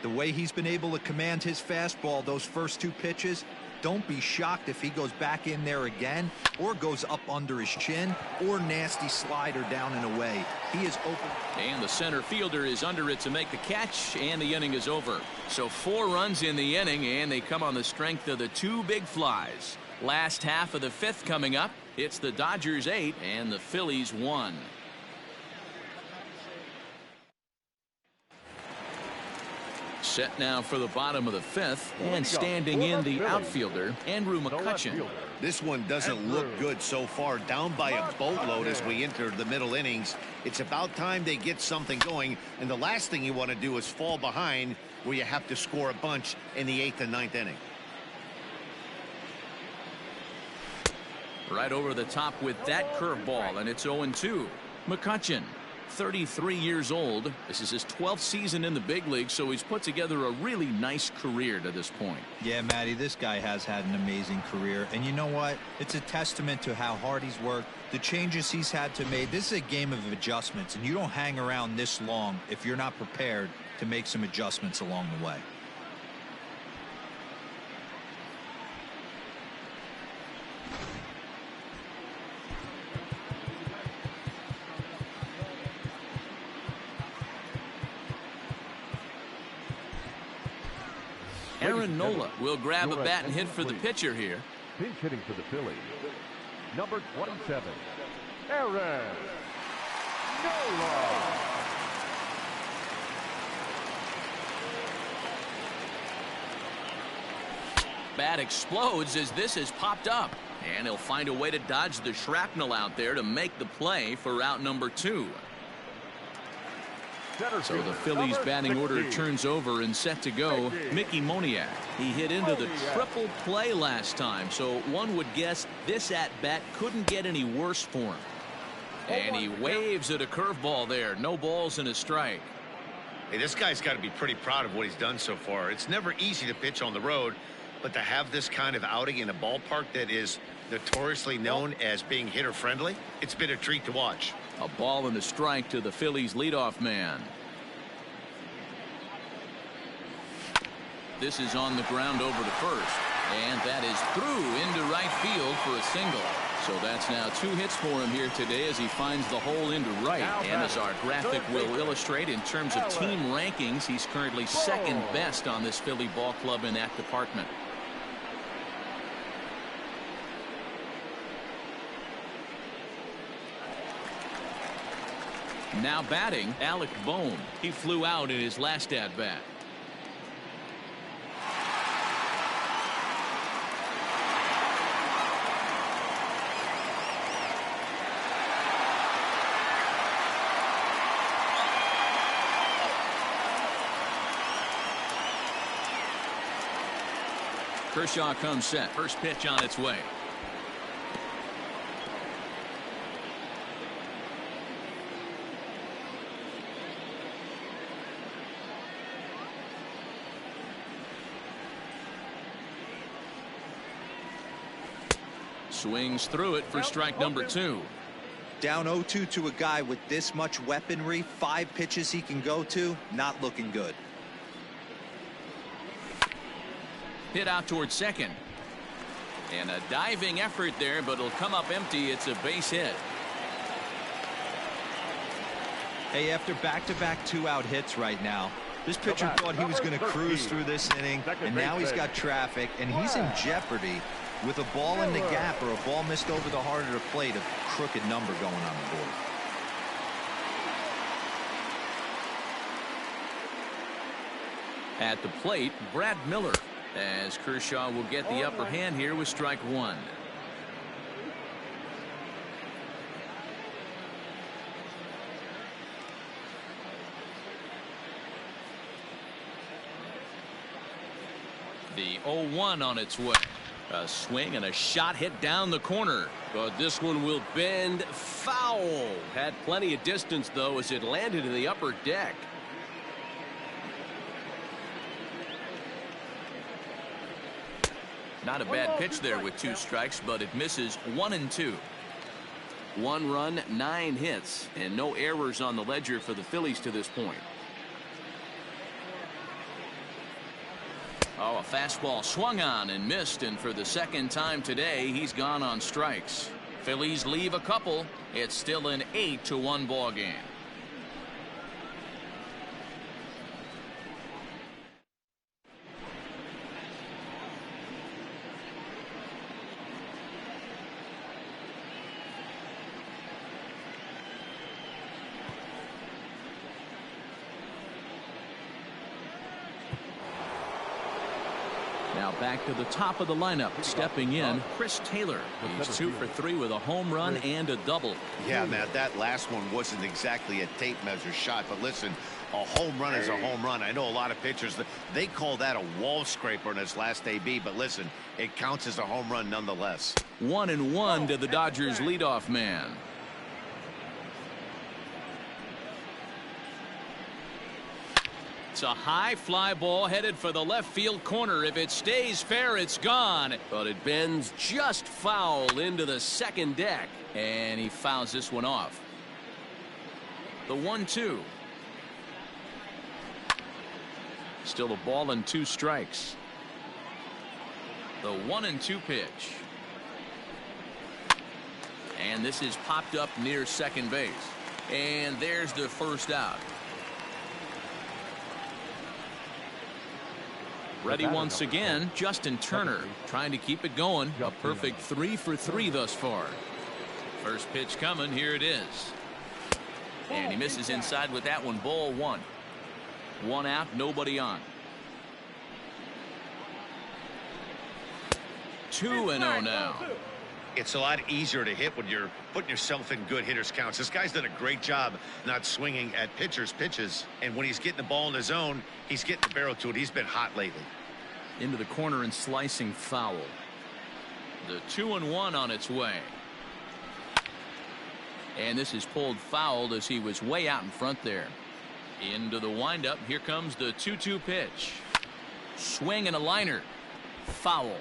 The way he's been able to command his fastball those first 2 pitches, don't be shocked if he goes back in there again or goes up under his chin or nasty slider down and away. He is open. And the center fielder is under it to make the catch, and the inning is over. So 4 runs in the inning, and they come on the strength of the 2 big flies. Last half of the 5th coming up. It's the Dodgers 8 and the Phillies 1. Set now for the bottom of the 5th, and standing in the outfielder, Andrew McCutchen. This one doesn't look good so far. Down by a boatload as we enter the middle innings. It's about time they get something going, and the last thing you want to do is fall behind where you have to score a bunch in the 8th and 9th inning. Right over the top with that curveball, and it's 0-2. McCutchen, 33 years old. This is his 12th season in the big league, so he's put together a really nice career to this point. Yeah, Matty, this guy has had an amazing career, and you know what? It's a testament to how hard he's worked, the changes he's had to make. This is a game of adjustments, and you don't hang around this long if you're not prepared to make some adjustments along the way. Aaron Nola will grab a bat and hit for the pitcher here. Pinch hitting for the Phillies, number 27, Aaron Nola. Bat explodes as this has popped up, and he'll find a way to dodge the shrapnel out there to make the play for out number 2. So the Phillies batting order turns over and set to go. Mickey Moniak. He hit into the triple play last time, so one would guess this at-bat couldn't get any worse for him. And he waves at a curveball there. No balls and a strike. Hey, this guy's got to be pretty proud of what he's done so far. It's never easy to pitch on the road, but to have this kind of outing in a ballpark that is notoriously known as being hitter-friendly, it's been a treat to watch. A ball and a strike to the Phillies leadoff man. This is on the ground over to first, and that is through into right field for a single. So that's now 2 hits for him here today as he finds the hole into right. And as our graphic will illustrate, in terms of team rankings, he's currently 2nd best on this Philly ball club in that department. Now batting, Alec Bohm. He flew out in his last at-bat. Kershaw comes set. First pitch on its way. Swings through it for strike number 2. Down 0-2 to a guy with this much weaponry, 5 pitches he can go to, not looking good. Hit out towards second. And a diving effort there, but it'll come up empty. It's a base hit. Hey, after back-to-back two-out hits right now, this pitcher thought he was going to cruise through this inning, and now he's got traffic, and he's in jeopardy with a ball in the gap or a ball missed over the heart of the plate, a crooked number going on the board. At the plate, Brad Miller, as Kershaw will get the upper hand here with strike one. The 0-1 on its way. A swing and a shot hit down the corner. But this one will bend foul. Had plenty of distance, though, as it landed in the upper deck. Not a bad pitch there with 2 strikes, but it misses 1-2. 1 run, 9 hits, and no errors on the ledger for the Phillies to this point. Oh, a fastball swung on and missed, and for the second time today, he's gone on strikes. Phillies leave a couple. It's still an 8-1 ball game. Now back to the top of the lineup. Stepping in, Chris Taylor. He's 2 for 3 with a home run and a double. Yeah, Matt, that last one wasn't exactly a tape measure shot, but listen, a home run is a home run. I know a lot of pitchers, they call that a wall scraper in its last AB, but listen, it counts as a home run nonetheless. 1-1 to the Dodgers leadoff man. It's a high fly ball headed for the left field corner. If it stays fair, it's gone. But it bends just foul into the second deck. And he fouls this one off. The 1-2. Still a ball and 2 strikes. The 1-2 pitch. And this is popped up near second base. And there's the first out. Ready once again, Justin Turner trying to keep it going. A perfect 3 for 3 thus far. First pitch coming. Here it is. And he misses inside with that one. Ball 1. 1 out, nobody on. 2-0 now. It's a lot easier to hit when you're putting yourself in good hitters counts. This guy's done a great job not swinging at pitchers' pitches. And when he's getting the ball in his zone, he's getting the barrel to it. He's been hot lately. Into the corner and slicing foul. The 2-1 on its way. And this is pulled foul as he was way out in front there. Into the windup. Here comes the 2-2 pitch. Swing and a liner. Foul.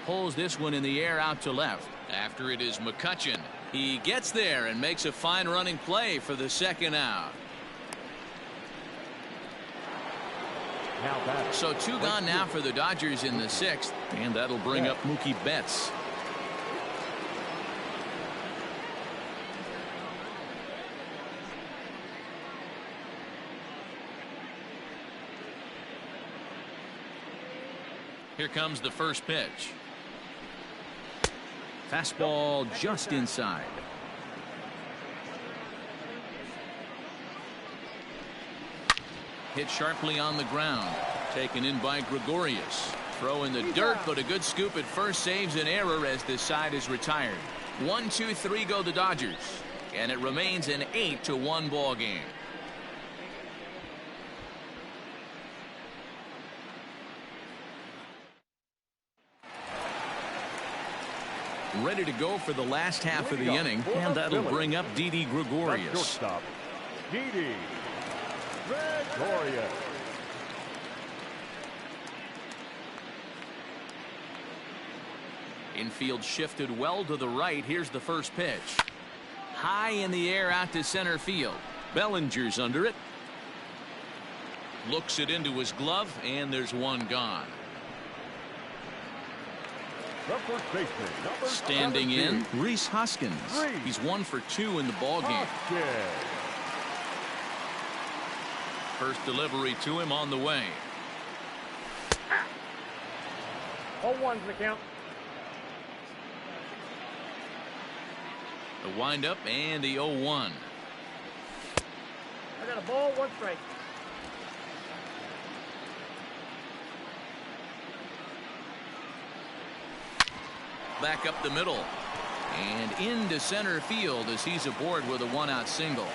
Pulls this one in the air out to left. After it is McCutchen. He gets there and makes a fine running play for the second out. So 2 gone now for the Dodgers in the 6th. And that'll bring up Mookie Betts. Here comes the first pitch. Fastball just inside. Hit sharply on the ground. Taken in by Gregorius. Throw in the dirt, but a good scoop at first saves an error as this side is retired. 1-2-3 go the Dodgers. And it remains an 8-1 ball game. Ready to go for the last half of the inning, and that'll bring up Didi Gregorius. Shortstop, Didi Gregorius. Infield shifted well to the right. Here's the first pitch. High in the air out to center field. Bellinger's under it. Looks it into his glove, and there's one gone. The first baseman, number Standing 17. in, Rhys Hoskins. He's 1 for 2 in the ball game. First delivery to him on the way. 0-1's the count. The windup and the 0-1. I got a ball, 1 strike. Back up the middle. And into center field as he's aboard with a 1-out single.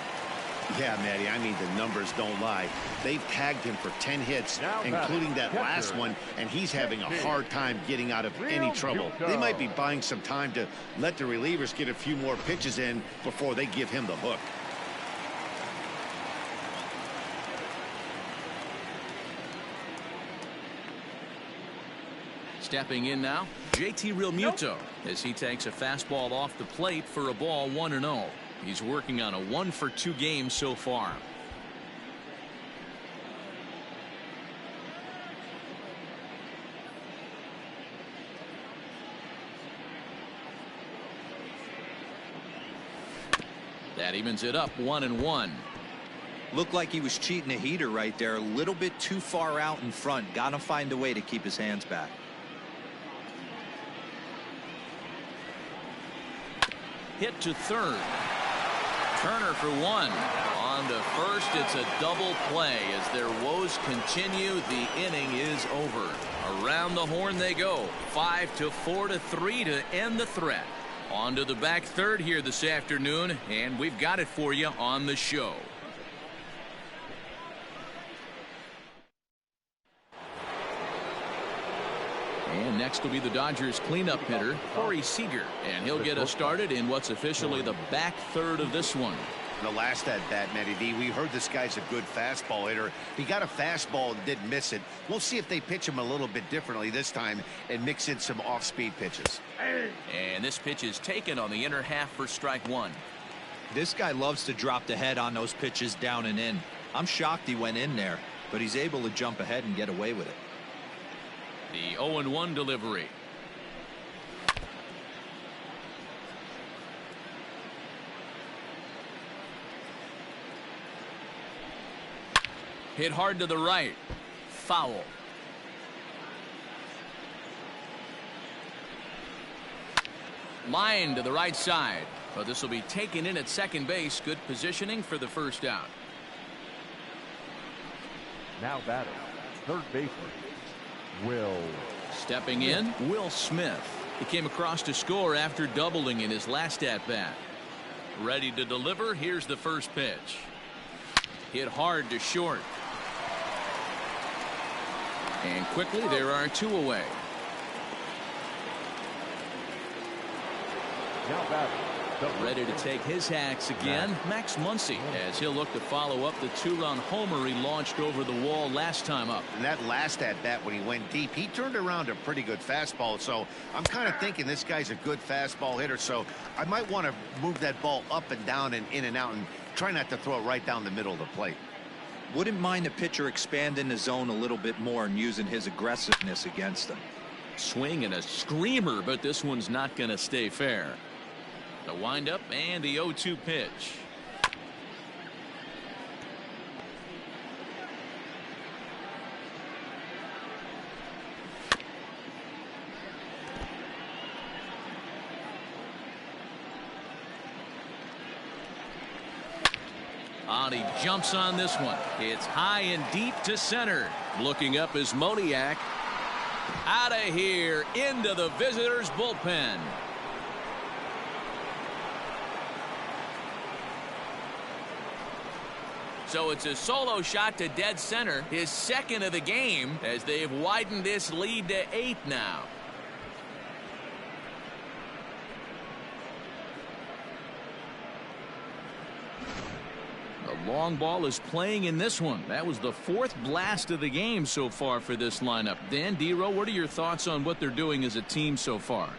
Yeah, Matty, I mean, the numbers don't lie. They've tagged him for 10 hits, including that last one, and he's having a hard time getting out of any trouble. They might be buying some time to let the relievers get a few more pitches in before they give him the hook. Stepping in now, JT Realmuto as he takes a fastball off the plate for a ball 1-0. He's working on a 1 for 2 game so far. That evens it up 1-1. Looked like he was cheating a heater right there. A little bit too far out in front. Gotta find a way to keep his hands back. Hit to third. Turner for 1. On to first, it's a double play as their woes continue. The inning is over. Around the horn they go. 5-4-3 to end the threat. On to the back third here this afternoon, and we've got it for you on the show. And next will be the Dodgers cleanup hitter, Corey Seager. And he'll get us started in what's officially the back third of this one. The last at bat, Matty D, we heard this guy's a good fastball hitter. He got a fastball and didn't miss it. We'll see if they pitch him a little bit differently this time and mix in some off-speed pitches. And this pitch is taken on the inner half for strike 1. This guy loves to drop the head on those pitches down and in. I'm shocked he went in there, but he's able to jump ahead and get away with it. The 0-1 delivery. Hit hard to the right. Foul. Line to the right side. But this will be taken in at second base. Good positioning for the first out. Now batting, third baseman, Will. Stepping in, Will Smith. He came across to score after doubling in his last at-bat. Ready to deliver. Here's the first pitch. Hit hard to short. And quickly there are 2 away. Now batting, Ready to take his hacks again, Max Muncy, as he'll look to follow up the 2-run homer he launched over the wall last time up. And that last at-bat when he went deep, he turned around a pretty good fastball. So I'm kind of thinking this guy's a good fastball hitter. So I might want to move that ball up and down and in and out and try not to throw it right down the middle of the plate. Wouldn't mind the pitcher expanding the zone a little bit more and using his aggressiveness against them. Swing and a screamer, but this one's not going to stay fair. The windup and the 0-2 pitch. He jumps on this one. It's high and deep to center. Looking up is Moniak. Out of here into the visitors' bullpen. So it's a solo shot to dead center, his second of the game, as they've widened this lead to 8 now. The long ball is playing in this one. That was the 4th blast of the game so far for this lineup. Dan, Dero, what are your thoughts on what they're doing as a team so far?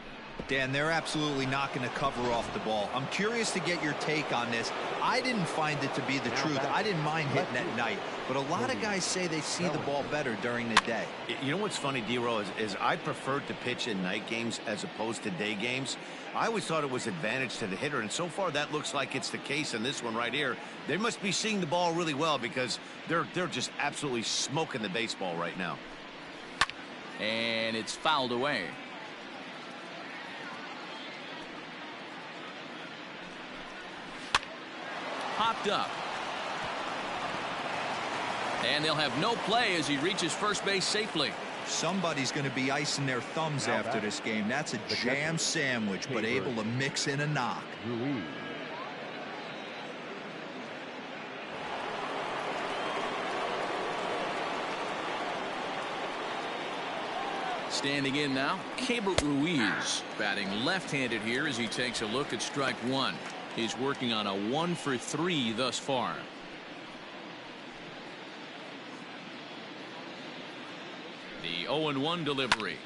Dan, they're absolutely not going to cover off the ball. I'm curious to get your take on this. I didn't find it to be the truth. I didn't mind hitting at night, but a lot of guys say they see the ball better during the day. You know what's funny, D-Row, is I preferred to pitch in night games as opposed to day games. I always thought it was advantage to the hitter, and so far that looks like it's the case in this one right here. They must be seeing the ball really well because they're just absolutely smoking the baseball right now. And it's fouled away. Popped up. And they'll have no play as he reaches first base safely. Somebody's going to be icing their thumbs after this game. That's a jam sandwich, but able to mix in a knock. Standing in now, Keibert Ruiz, batting left-handed here as he takes a look at strike one. He's working on a 1-for-3 thus far. The 0-1 delivery.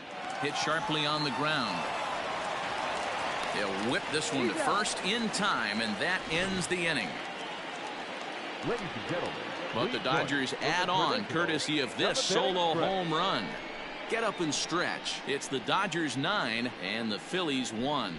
Hit sharply on the ground. They'll whip this one to first in time, and that ends the inning. Ladies and gentlemen, But the Dodgers add on courtesy of this solo home run. Get up and stretch. It's the Dodgers 9 and the Phillies 1.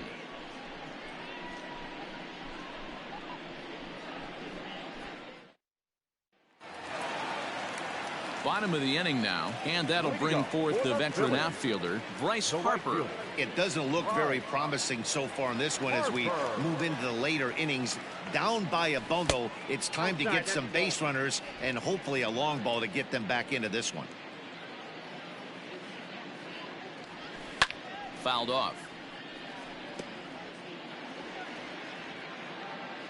Bottom of the inning now, and that'll bring forth the veteran outfielder, Bryce Harper. It doesn't look very promising so far in this one as we move into the later innings. Down by a bundle, it's time to get some base runners and hopefully a long ball to get them back into this one. Fouled off.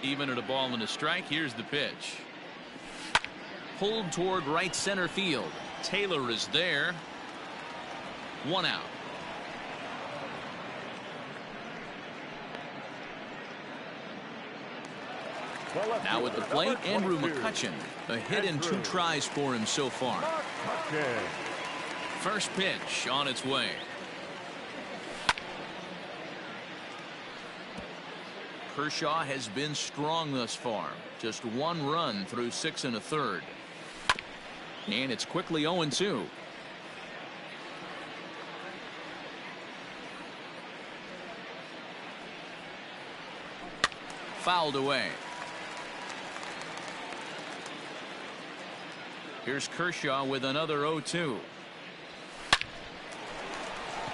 Even at a ball and a strike, here's the pitch. Pulled toward right center field. Taylor is there. One out. Now at the plate, Andrew McCutchen. A hit and 2 tries for him so far. First pitch on its way. Kershaw has been strong thus far. Just 1 run through 6 1/3. And it's quickly 0-2. Fouled away. Here's Kershaw with another 0-2.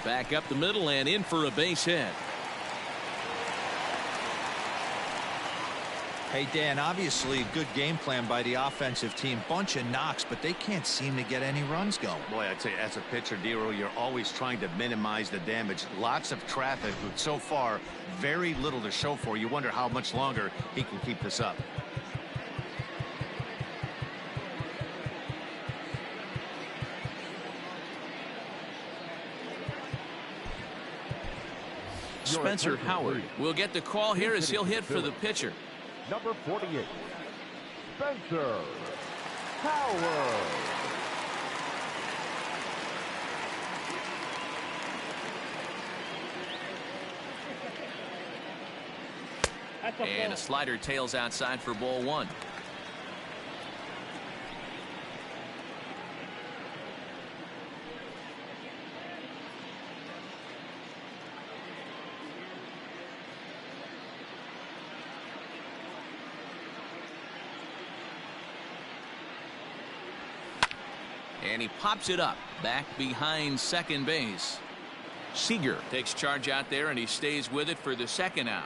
Back up the middle and in for a base hit. Hey, Dan, obviously a good game plan by the offensive team. Bunch of knocks, but they can't seem to get any runs going. Boy, I'd say as a pitcher, D-Row, you're always trying to minimize the damage. Lots of traffic, but so far, very little to show for. You wonder how much longer he can keep this up. Spencer Howard will get the call here as he'll hit for the pitcher. Number 48, Spencer Howard. And a slider tails outside for ball 1. And he pops it up back behind second base. Seager takes charge out there and he stays with it for the second out.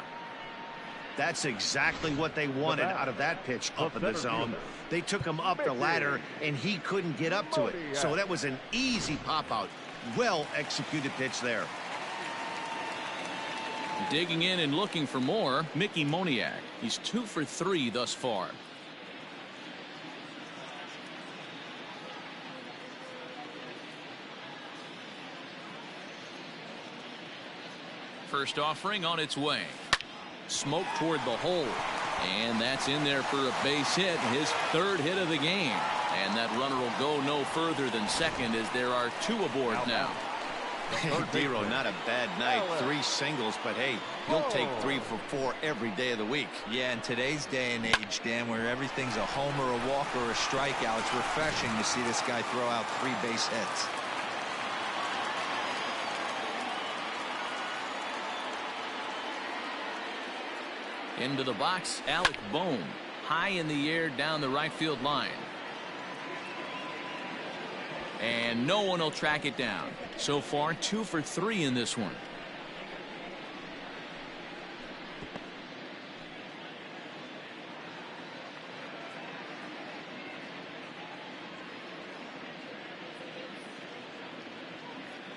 That's exactly what they wanted out of that pitch up in the zone. They took him up the ladder and he couldn't get up to it. So that was an easy pop out. Well executed pitch there. Digging in and looking for more, Mickey Moniak. He's 2 for 3 thus far. First offering on its way. Smoke toward the hole. And that's in there for a base hit. His 3rd hit of the game. And that runner will go no further than second as there are 2 aboard now. Dero, not a bad night. 3 singles, but hey, you'll take 3 for 4 every day of the week. Yeah, in today's day and age, Dan, where everything's a homer, a walk, or a strikeout, it's refreshing to see this guy throw out 3 base hits. Into the box, Alec Bohm. High in the air down the right field line. And no one will track it down. So far, 2 for 3 in this one.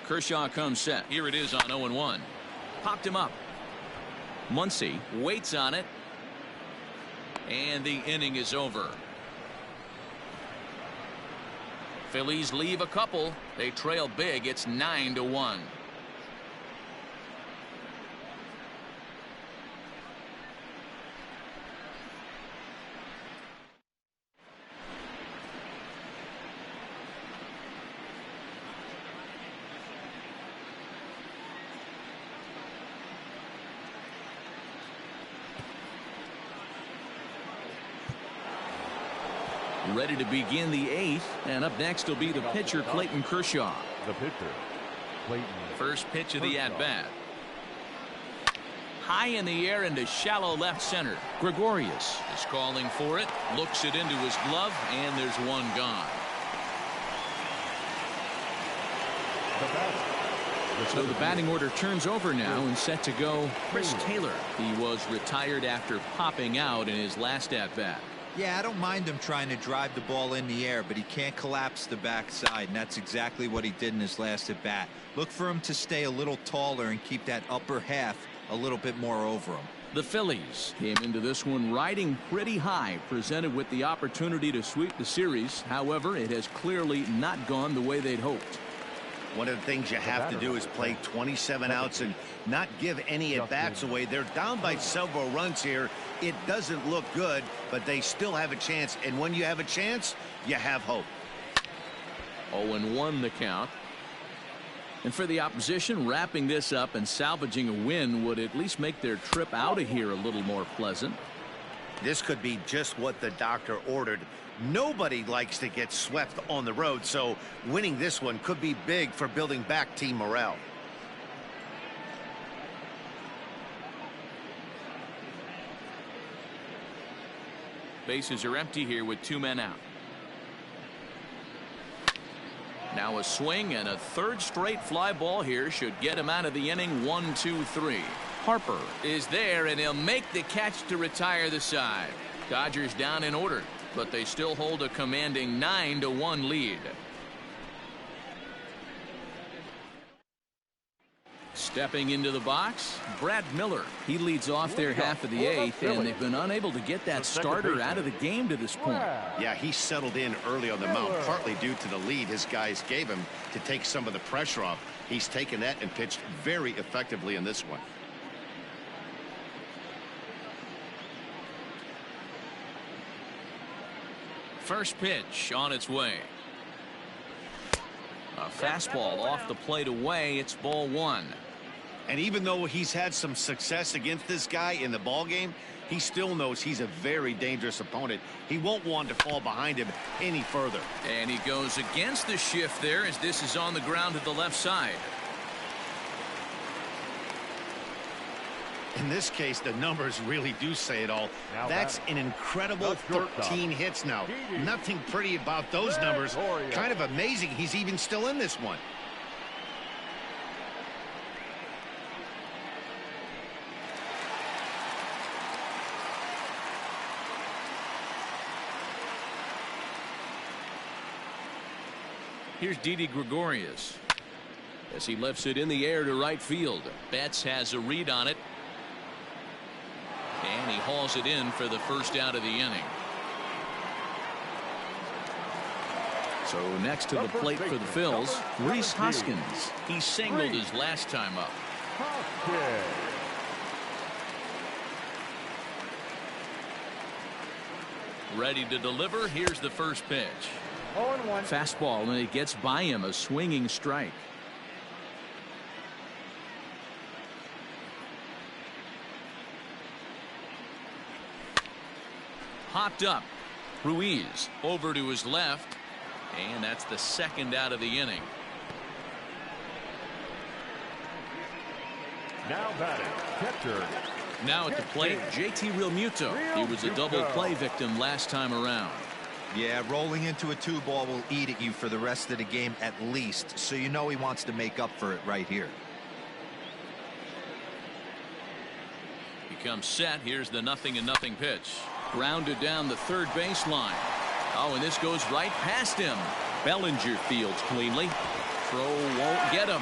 Kershaw comes set. Here it is on 0-1. Popped him up. Muncy waits on it. And the inning is over. Phillies leave a couple. They trail big. It's 9-1. Ready to begin the 8th, and up next will be the pitcher Clayton Kershaw. The pitcher, Clayton. First pitch of the at-bat. High in the air into shallow left center. Gregorius is calling for it, looks it into his glove, and there's one gone. So the batting order turns over now and set to go Chris Taylor. He was retired after popping out in his last at-bat. Yeah, I don't mind him trying to drive the ball in the air, but he can't collapse the backside, and that's exactly what he did in his last at bat. Look for him to stay a little taller and keep that upper half a little bit more over him. The Phillies came into this one riding pretty high, presented with the opportunity to sweep the series. However, it has clearly not gone the way they'd hoped. One of the things you have to do is play 27 outs and not give any at-bats away. They're down by several runs here. It doesn't look good, but they still have a chance. And when you have a chance, you have hope. 0-1 the count. And for the opposition, wrapping this up and salvaging a win would at least make their trip out of here a little more pleasant. This could be just what the doctor ordered. Nobody likes to get swept on the road, so winning this one could be big for building back team morale. Bases are empty here with 2 men out. Now a swing and a third straight fly ball here should get him out of the inning. 1-2-3. Harper is there, and he'll make the catch to retire the side. Dodgers down in order, but they still hold a commanding 9-1 lead. Stepping into the box, Brad Miller. He leads off their half of the 8th, and they've been unable to get that starter out of the game to this point. Yeah, he settled in early on the mound, partly due to the lead his guys gave him to take some of the pressure off. He's taken that and pitched very effectively in this one. First pitch on its way. A fastball off the plate away. It's ball 1. And even though he's had some success against this guy in the ball game, he still knows he's a very dangerous opponent. He won't want to fall behind him any further. And he goes against the shift there as this is on the ground to the left side. In this case, the numbers really do say it all. That's an incredible 13 hits now. Nothing pretty about those numbers. Kind of amazing he's even still in this one. Here's Didi Gregorius as he lifts it in the air to right field. Betts has a read on it. And he hauls it in for the first out of the inning. So next to the plate for the Phils, Rhys Hoskins. He singled his last time up. Ready to deliver. Here's the first pitch. 0-1. Fastball, and it gets by him, a swinging strike. popped up. Ruiz over to his left, and that's the second out of the inning. Now batting, catcher. Now at the plate, JT Realmuto. He was a double play victim last time around. Yeah, rolling into a 2-ball will eat at you for the rest of the game at least, so you know he wants to make up for it right here. He comes set. Here's the 0-0 pitch. Grounded down the third baseline. Oh, and this goes right past him. Bellinger fields cleanly. Throw won't get him.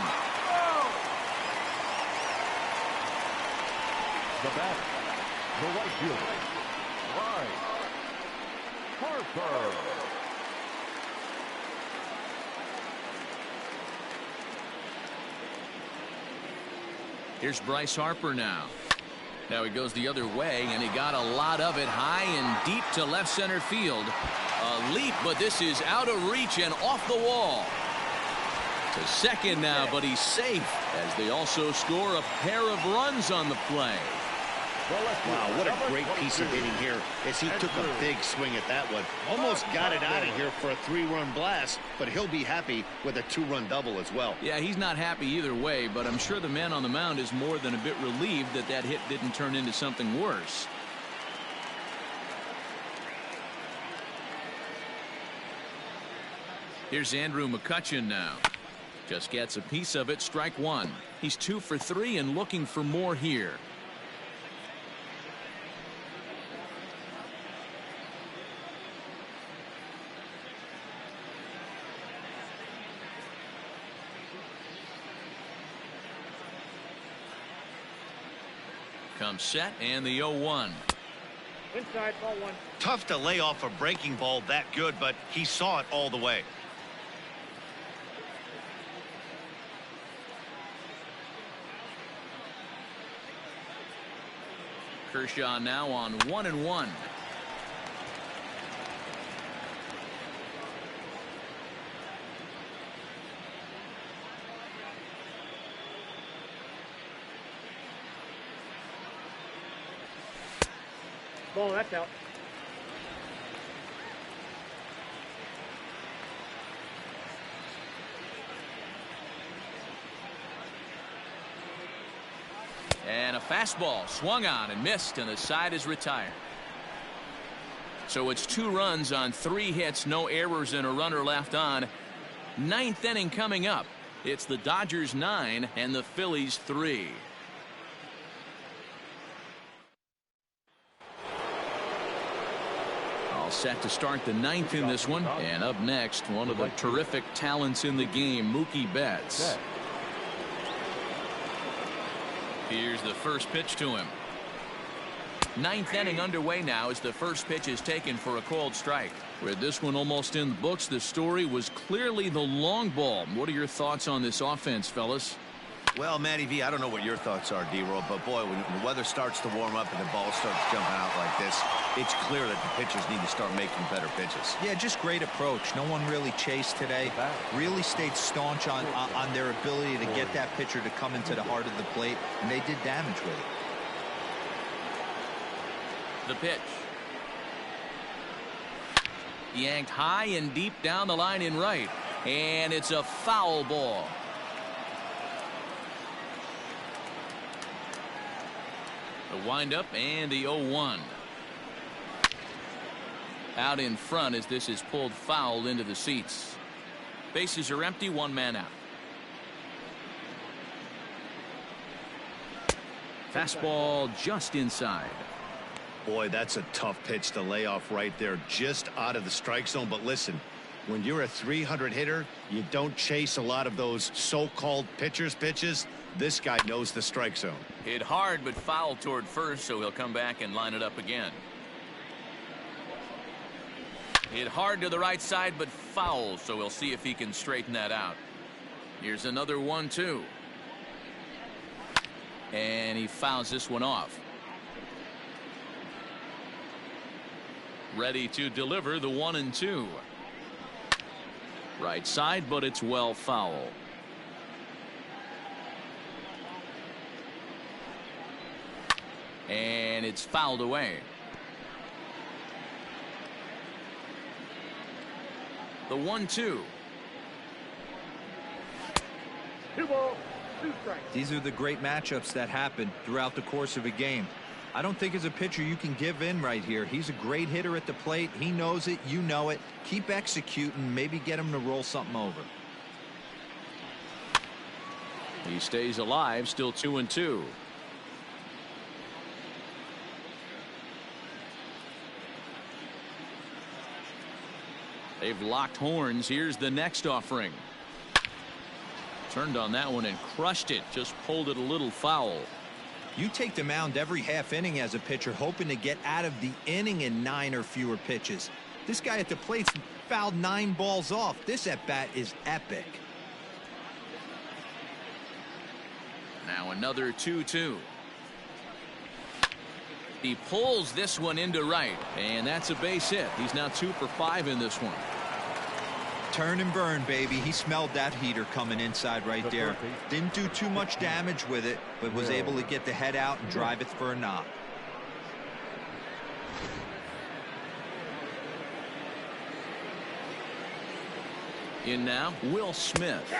The batter, the right fielder, Bryce Harper. Here's Bryce Harper now. Now he goes the other way, and he got a lot of it high and deep to left center field. A leap, but this is out of reach and off the wall. To second now, but he's safe as they also score a pair of runs on the play. Wow, what a great piece of hitting here as he took a big swing at that one. Almost got it out of here for a 3-run blast, but he'll be happy with a 2-run double as well. Yeah, he's not happy either way, but I'm sure the man on the mound is more than a bit relieved that that hit didn't turn into something worse. Here's Andrew McCutchen now. Just gets a piece of it, strike one. He's 2 for 3 and looking for more here. Comes set and the 0-1. Inside, ball one. Tough to lay off a breaking ball that good, but he saw it all the way. Kershaw now on 1-1. Ball, that's out. And a fastball swung on and missed, and the side is retired. So it's 2 runs on 3 hits, no errors, and a runner left on. 9th inning coming up. It's the Dodgers 9 and the Phillies 3. All set to start the 9th in this one. And up next, one of the terrific talents in the game, Mookie Betts. Here's the first pitch to him. 9th inning underway now as the first pitch is taken for a called strike. With this one almost in the books, the story was clearly the long ball. What are your thoughts on this offense, fellas? Well, Matty V, I don't know what your thoughts are, D-Roll, but boy, when the weather starts to warm up and the ball starts jumping out like this, it's clear that the pitchers need to start making better pitches. Yeah, just great approach. No one really chased today. Really stayed staunch on their ability to get that pitcher to come into the heart of the plate, and they did damage with it. The pitch. Yanked high and deep down the line in right, and it's a foul ball. The windup and the 0-1. Out in front as this is pulled foul into the seats. Bases are empty, 1 man out. Fastball just inside. Boy, that's a tough pitch to lay off right there, just out of the strike zone. But listen, when you're a 300 hitter, you don't chase a lot of those so-called pitchers' pitches. This guy knows the strike zone. Hit hard but foul toward first, so he'll come back and line it up again. Hit hard to the right side but foul, so we'll see if he can straighten that out. Here's another 1-2. And he fouls this one off. Ready to deliver the 1-2. Right side, but it's well foul. And it's fouled away. The 1-2. 2 balls, 2 strikes. These are the great matchups that happen throughout the course of a game. I don't think as a pitcher you can give in right here. He's a great hitter at the plate. He knows it. You know it. Keep executing. Maybe get him to roll something over. He stays alive, still 2-2. They've locked horns. Here's the next offering. Turned on that one and crushed it. Just pulled it a little foul. You take the mound every half inning as a pitcher, hoping to get out of the inning in 9 or fewer pitches. This guy at the plate's fouled 9 balls off. This at bat is epic. Now another 2-2. He pulls this one into right, and that's a base hit. He's now 2 for 5 in this one. Turn and burn, baby. He smelled that heater coming inside right there. Didn't do too much damage with it, but was able to get the head out and drive it for a knock. In now, Will Smith,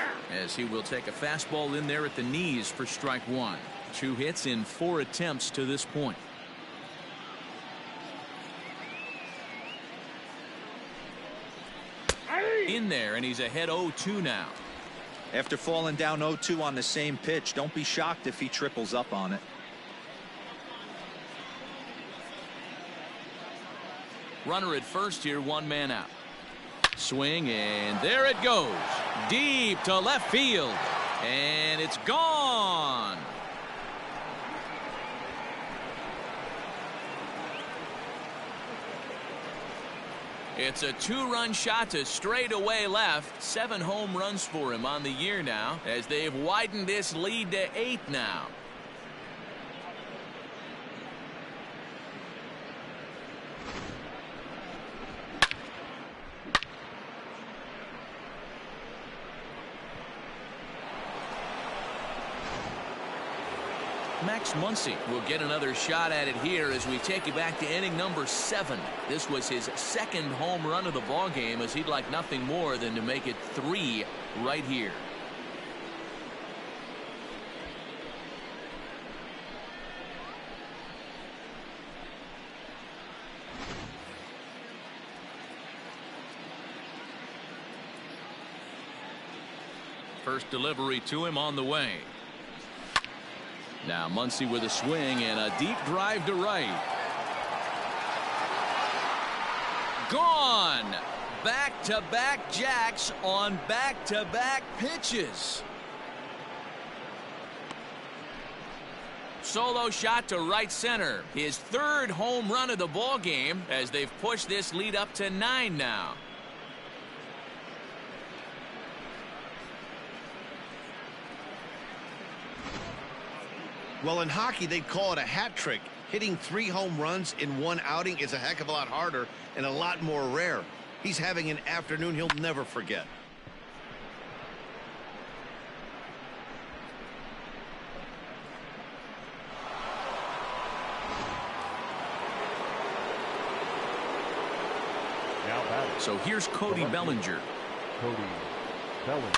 as he will take a fastball in there at the knees for strike 1. 2 hits in 4 attempts to this point. In there, and he's ahead 0-2 now. After falling down 0-2 on the same pitch, don't be shocked if he triples up on it. Runner at first here, 1 man out. Swing, and there it goes. Deep to left field. And it's gone. It's a 2-run shot to straightaway left. 7 home runs for him on the year now, as they've widened this lead to 8 now. Max Muncy will get another shot at it here as we take you back to inning number 7. This was his 2nd home run of the ball game, as he'd like nothing more than to make it 3 right here. First delivery to him on the way. Now Muncy with a swing and a deep drive to right. Gone. Back-to-back jacks on back-to-back pitches. Solo shot to right center. His 3rd home run of the ball game, as they've pushed this lead up to 9 now. Well, in hockey, they'd call it a hat trick. Hitting 3 home runs in 1 outing is a heck of a lot harder and a lot more rare. He's having an afternoon he'll never forget. So here's Cody Bellinger. Cody Bellinger.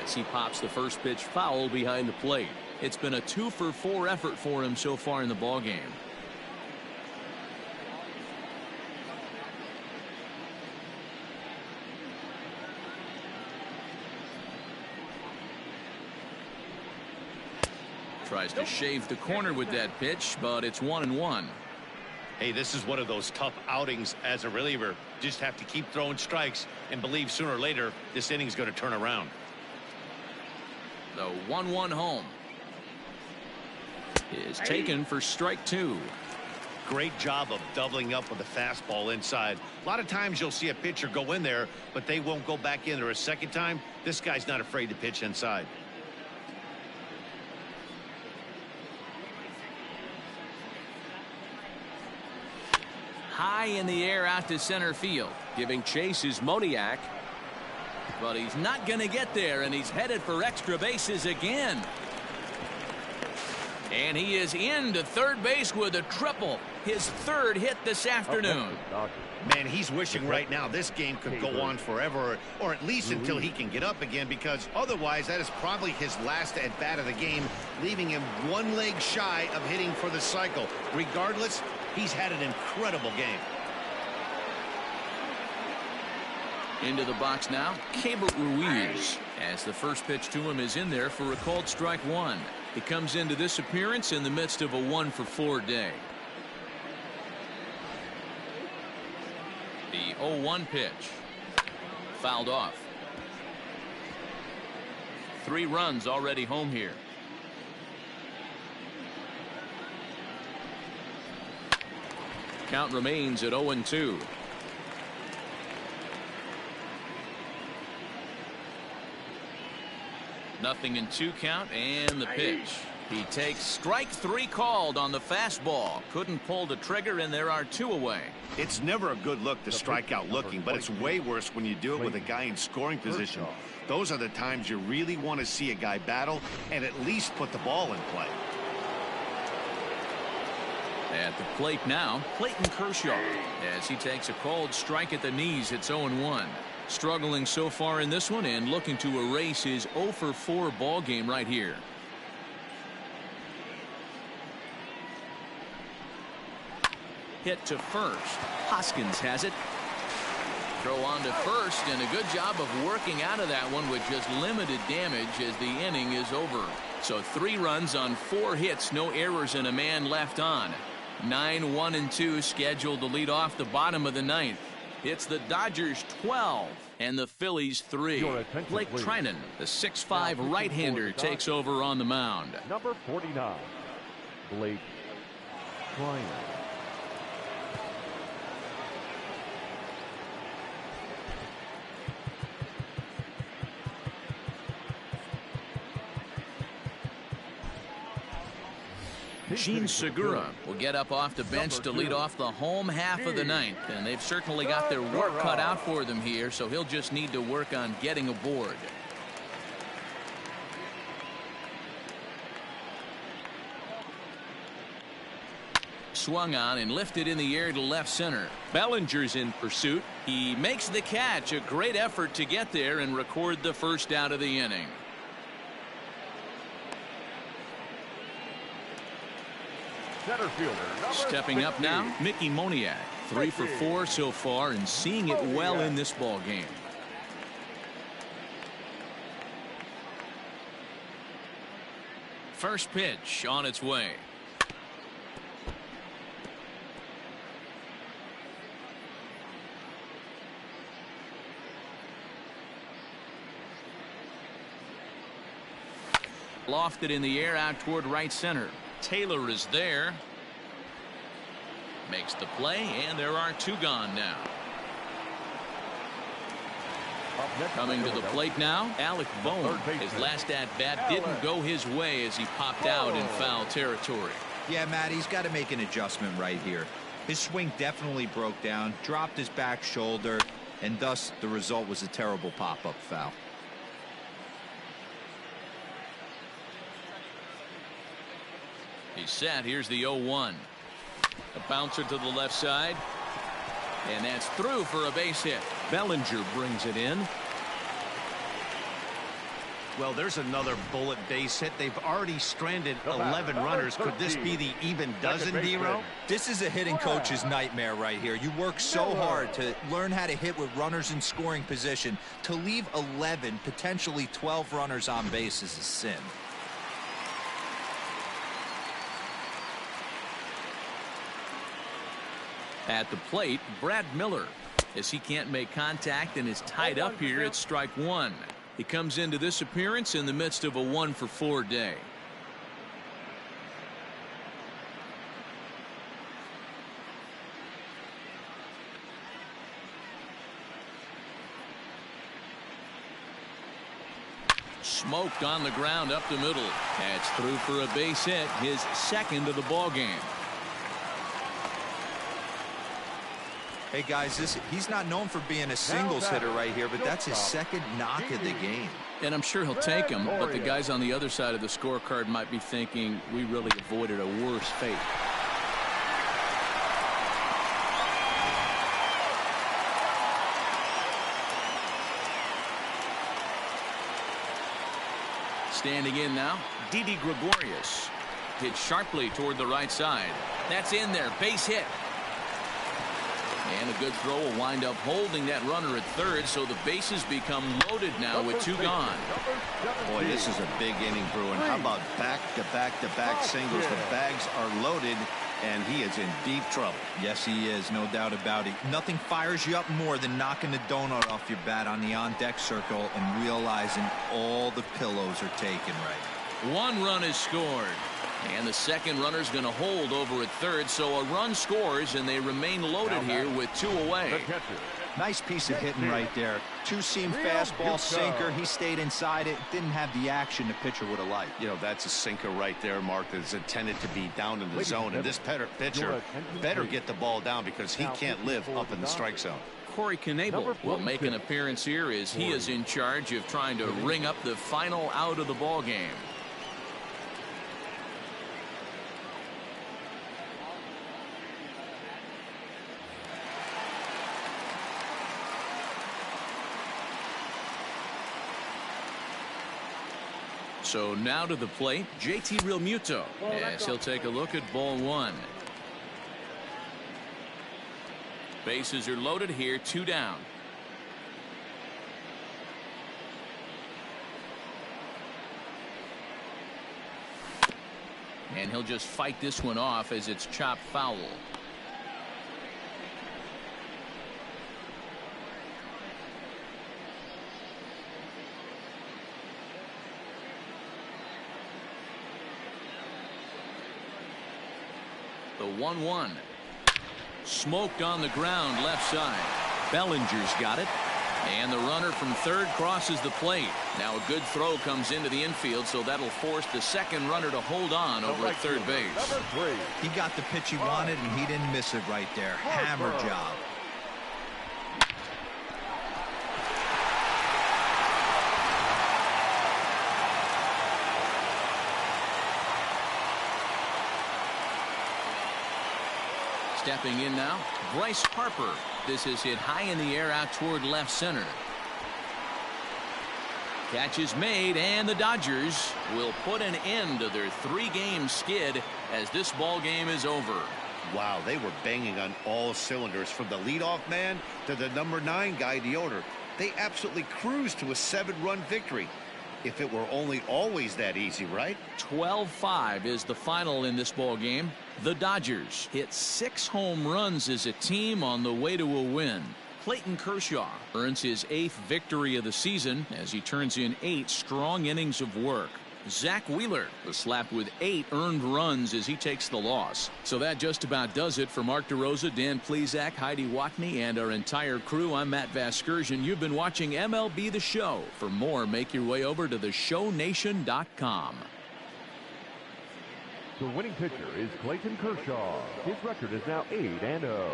As he pops the first pitch foul behind the plate. It's been a 2 for 4 effort for him so far in the ballgame. Tries to shave the corner with that pitch, but it's 1-1. Hey, this is one of those tough outings as a reliever. Just have to keep throwing strikes and believe sooner or later this inning's going to turn around. The 1-1 home is taken for strike 2. Great job of doubling up with a fastball inside. A lot of times you'll see a pitcher go in there, but they won't go back in there a second time. This guy's not afraid to pitch inside. High in the air out to center field. Giving chase is Moniak. But he's not going to get there, and he's headed for extra bases again. And he is into third base with a triple. His third hit this afternoon. Man, he's wishing right now this game could go on forever, or at least until he can get up again, because otherwise that is probably his last at-bat of the game, leaving him one leg shy of hitting for the cycle. Regardless, he's had an incredible game. Into the box now, Keibert Ruiz, as the first pitch to him is in there for a called strike one. He comes into this appearance in the midst of a 1-for-4 day. The 0-1 pitch. Fouled off. 3 runs already home here. Count remains at 0-2. Nothing in 2 count, and the pitch. He takes strike 3 called on the fastball. Couldn't pull the trigger, and there are 2 away. It's never a good look to strike out looking, but it's way worse when you do it with a guy in scoring position. Those are the times you really want to see a guy battle and at least put the ball in play. At the plate now, Clayton Kershaw, as he takes a called strike at the knees. It's 0-1. Struggling so far in this one and looking to erase his 0-for-4 ball game right here. Hit to first. Hoskins has it. Throw on to first, and a good job of working out of that one with just limited damage as the inning is over. So 3 runs on 4 hits, no errors, and a man left on. 9-1-2 scheduled to lead off the bottom of the 9th. It's the Dodgers 12 and the Phillies 3. Blake Trinan, the 6'5" right-hander, takes over on the mound. Number 49, Blake Trinan. Gene Segura will get up off the bench to lead off the home half of the 9th, and they've certainly got their work cut out for them here, so he'll just need to work on getting aboard. Swung on and lifted in the air to left center. Bellinger's in pursuit. He makes the catch. A great effort to get there and record the first out of the inning. Stepping up now, Mickey Moniak, 3 for 4 so far and seeing it well in this ball game. First pitch on its way. Lofted in the air out toward right center. Taylor is there. Makes the play, and there are 2 gone now. Coming to the plate now, Alec Bohm. His last at-bat didn't go his way as he popped out in foul territory. Yeah, Matt, he's got to make an adjustment right here. His swing definitely broke down, dropped his back shoulder, and thus the result was a terrible pop-up foul. He's set. Here's the 0-1. A bouncer to the left side. And that's through for a base hit. Bellinger brings it in. Well, there's another bullet base hit. They've already stranded 11 runners. Could this be the even dozen, D-Row? This is a hitting coach's nightmare right here. You work so hard to learn how to hit with runners in scoring position. To leave 11, potentially 12 runners on base is a sin. At the plate, Brad Miller, as he can't make contact and is tied up here at strike 1. He comes into this appearance in the midst of a 1-for-4 day. Smoked on the ground up the middle. That's through for a base hit, his second of the ball game. Hey guys, he's not known for being a singles hitter right here, but that's his second knock of the game. And I'm sure he'll take him, but the guys on the other side of the scorecard might be thinking we really avoided a worse fate. Standing in now, Didi Gregorius. Hit sharply toward the right side. That's in there. Base hit. And a good throw will wind up holding that runner at third, so the bases become loaded now with two gone. Boy, this is a big inning, Bruin. How about back-to-back-to-back singles? The bags are loaded, and he is in deep trouble. Yes, he is, no doubt about it. Nothing fires you up more than knocking the donut off your bat on the on-deck circle and realizing all the pillows are taken right. One run is scored. And the second runner's going to hold over at third, so a run scores, and they remain loaded here with two away. Nice piece of hitting right there. Two-seam fastball, sinker. He stayed inside it. Didn't have the action the pitcher would have liked. You know, that's a sinker right there, Mark, that is intended to be down in the zone. And this pitcher better get the ball down because he can't live up in the strike zone. Corey Knebel will make an appearance here as he is in charge of trying to ring up the final out of the ball game. So now to the plate, JT Realmuto, as he'll take a look at ball one. Bases are loaded here, two down. And he'll just fight this one off as it's chopped foul. The 1-1. Smoked on the ground left side. Bellinger's got it. And the runner from third crosses the plate. Now a good throw comes into the infield, so that'll force the second runner to hold on over at third base. He got the pitch he wanted, and he didn't miss it right there. Hammer job. Stepping in now, Bryce Harper. This is hit high in the air out toward left center. Catch is made, and the Dodgers will put an end to their three-game skid as this ball game is over. Wow, they were banging on all cylinders from the leadoff man to the number 9 guy, the order. They absolutely cruised to a 7-run victory. If it were only always that easy, right? 12-5 is the final in this ball game. The Dodgers hit 6 home runs as a team on the way to a win. Clayton Kershaw earns his 8th victory of the season as he turns in 8 strong innings of work. Zach Wheeler was slapped with 8 earned runs as he takes the loss. So that just about does it for Mark DeRosa, Dan Plesac, Heidi Watney, and our entire crew. I'm Matt Vasgersian. You've been watching MLB The Show. For more, make your way over to theshownation.com. The winning pitcher is Clayton Kershaw. His record is now 8-0.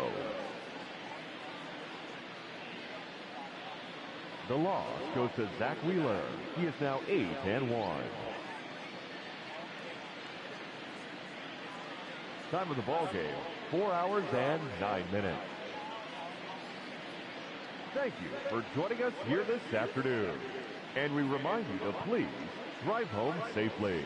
The loss goes to Zach Wheeler. He is now 8-1. Time of the ball game, 4 hours and 9 minutes. Thank you for joining us here this afternoon. And we remind you to please drive home safely.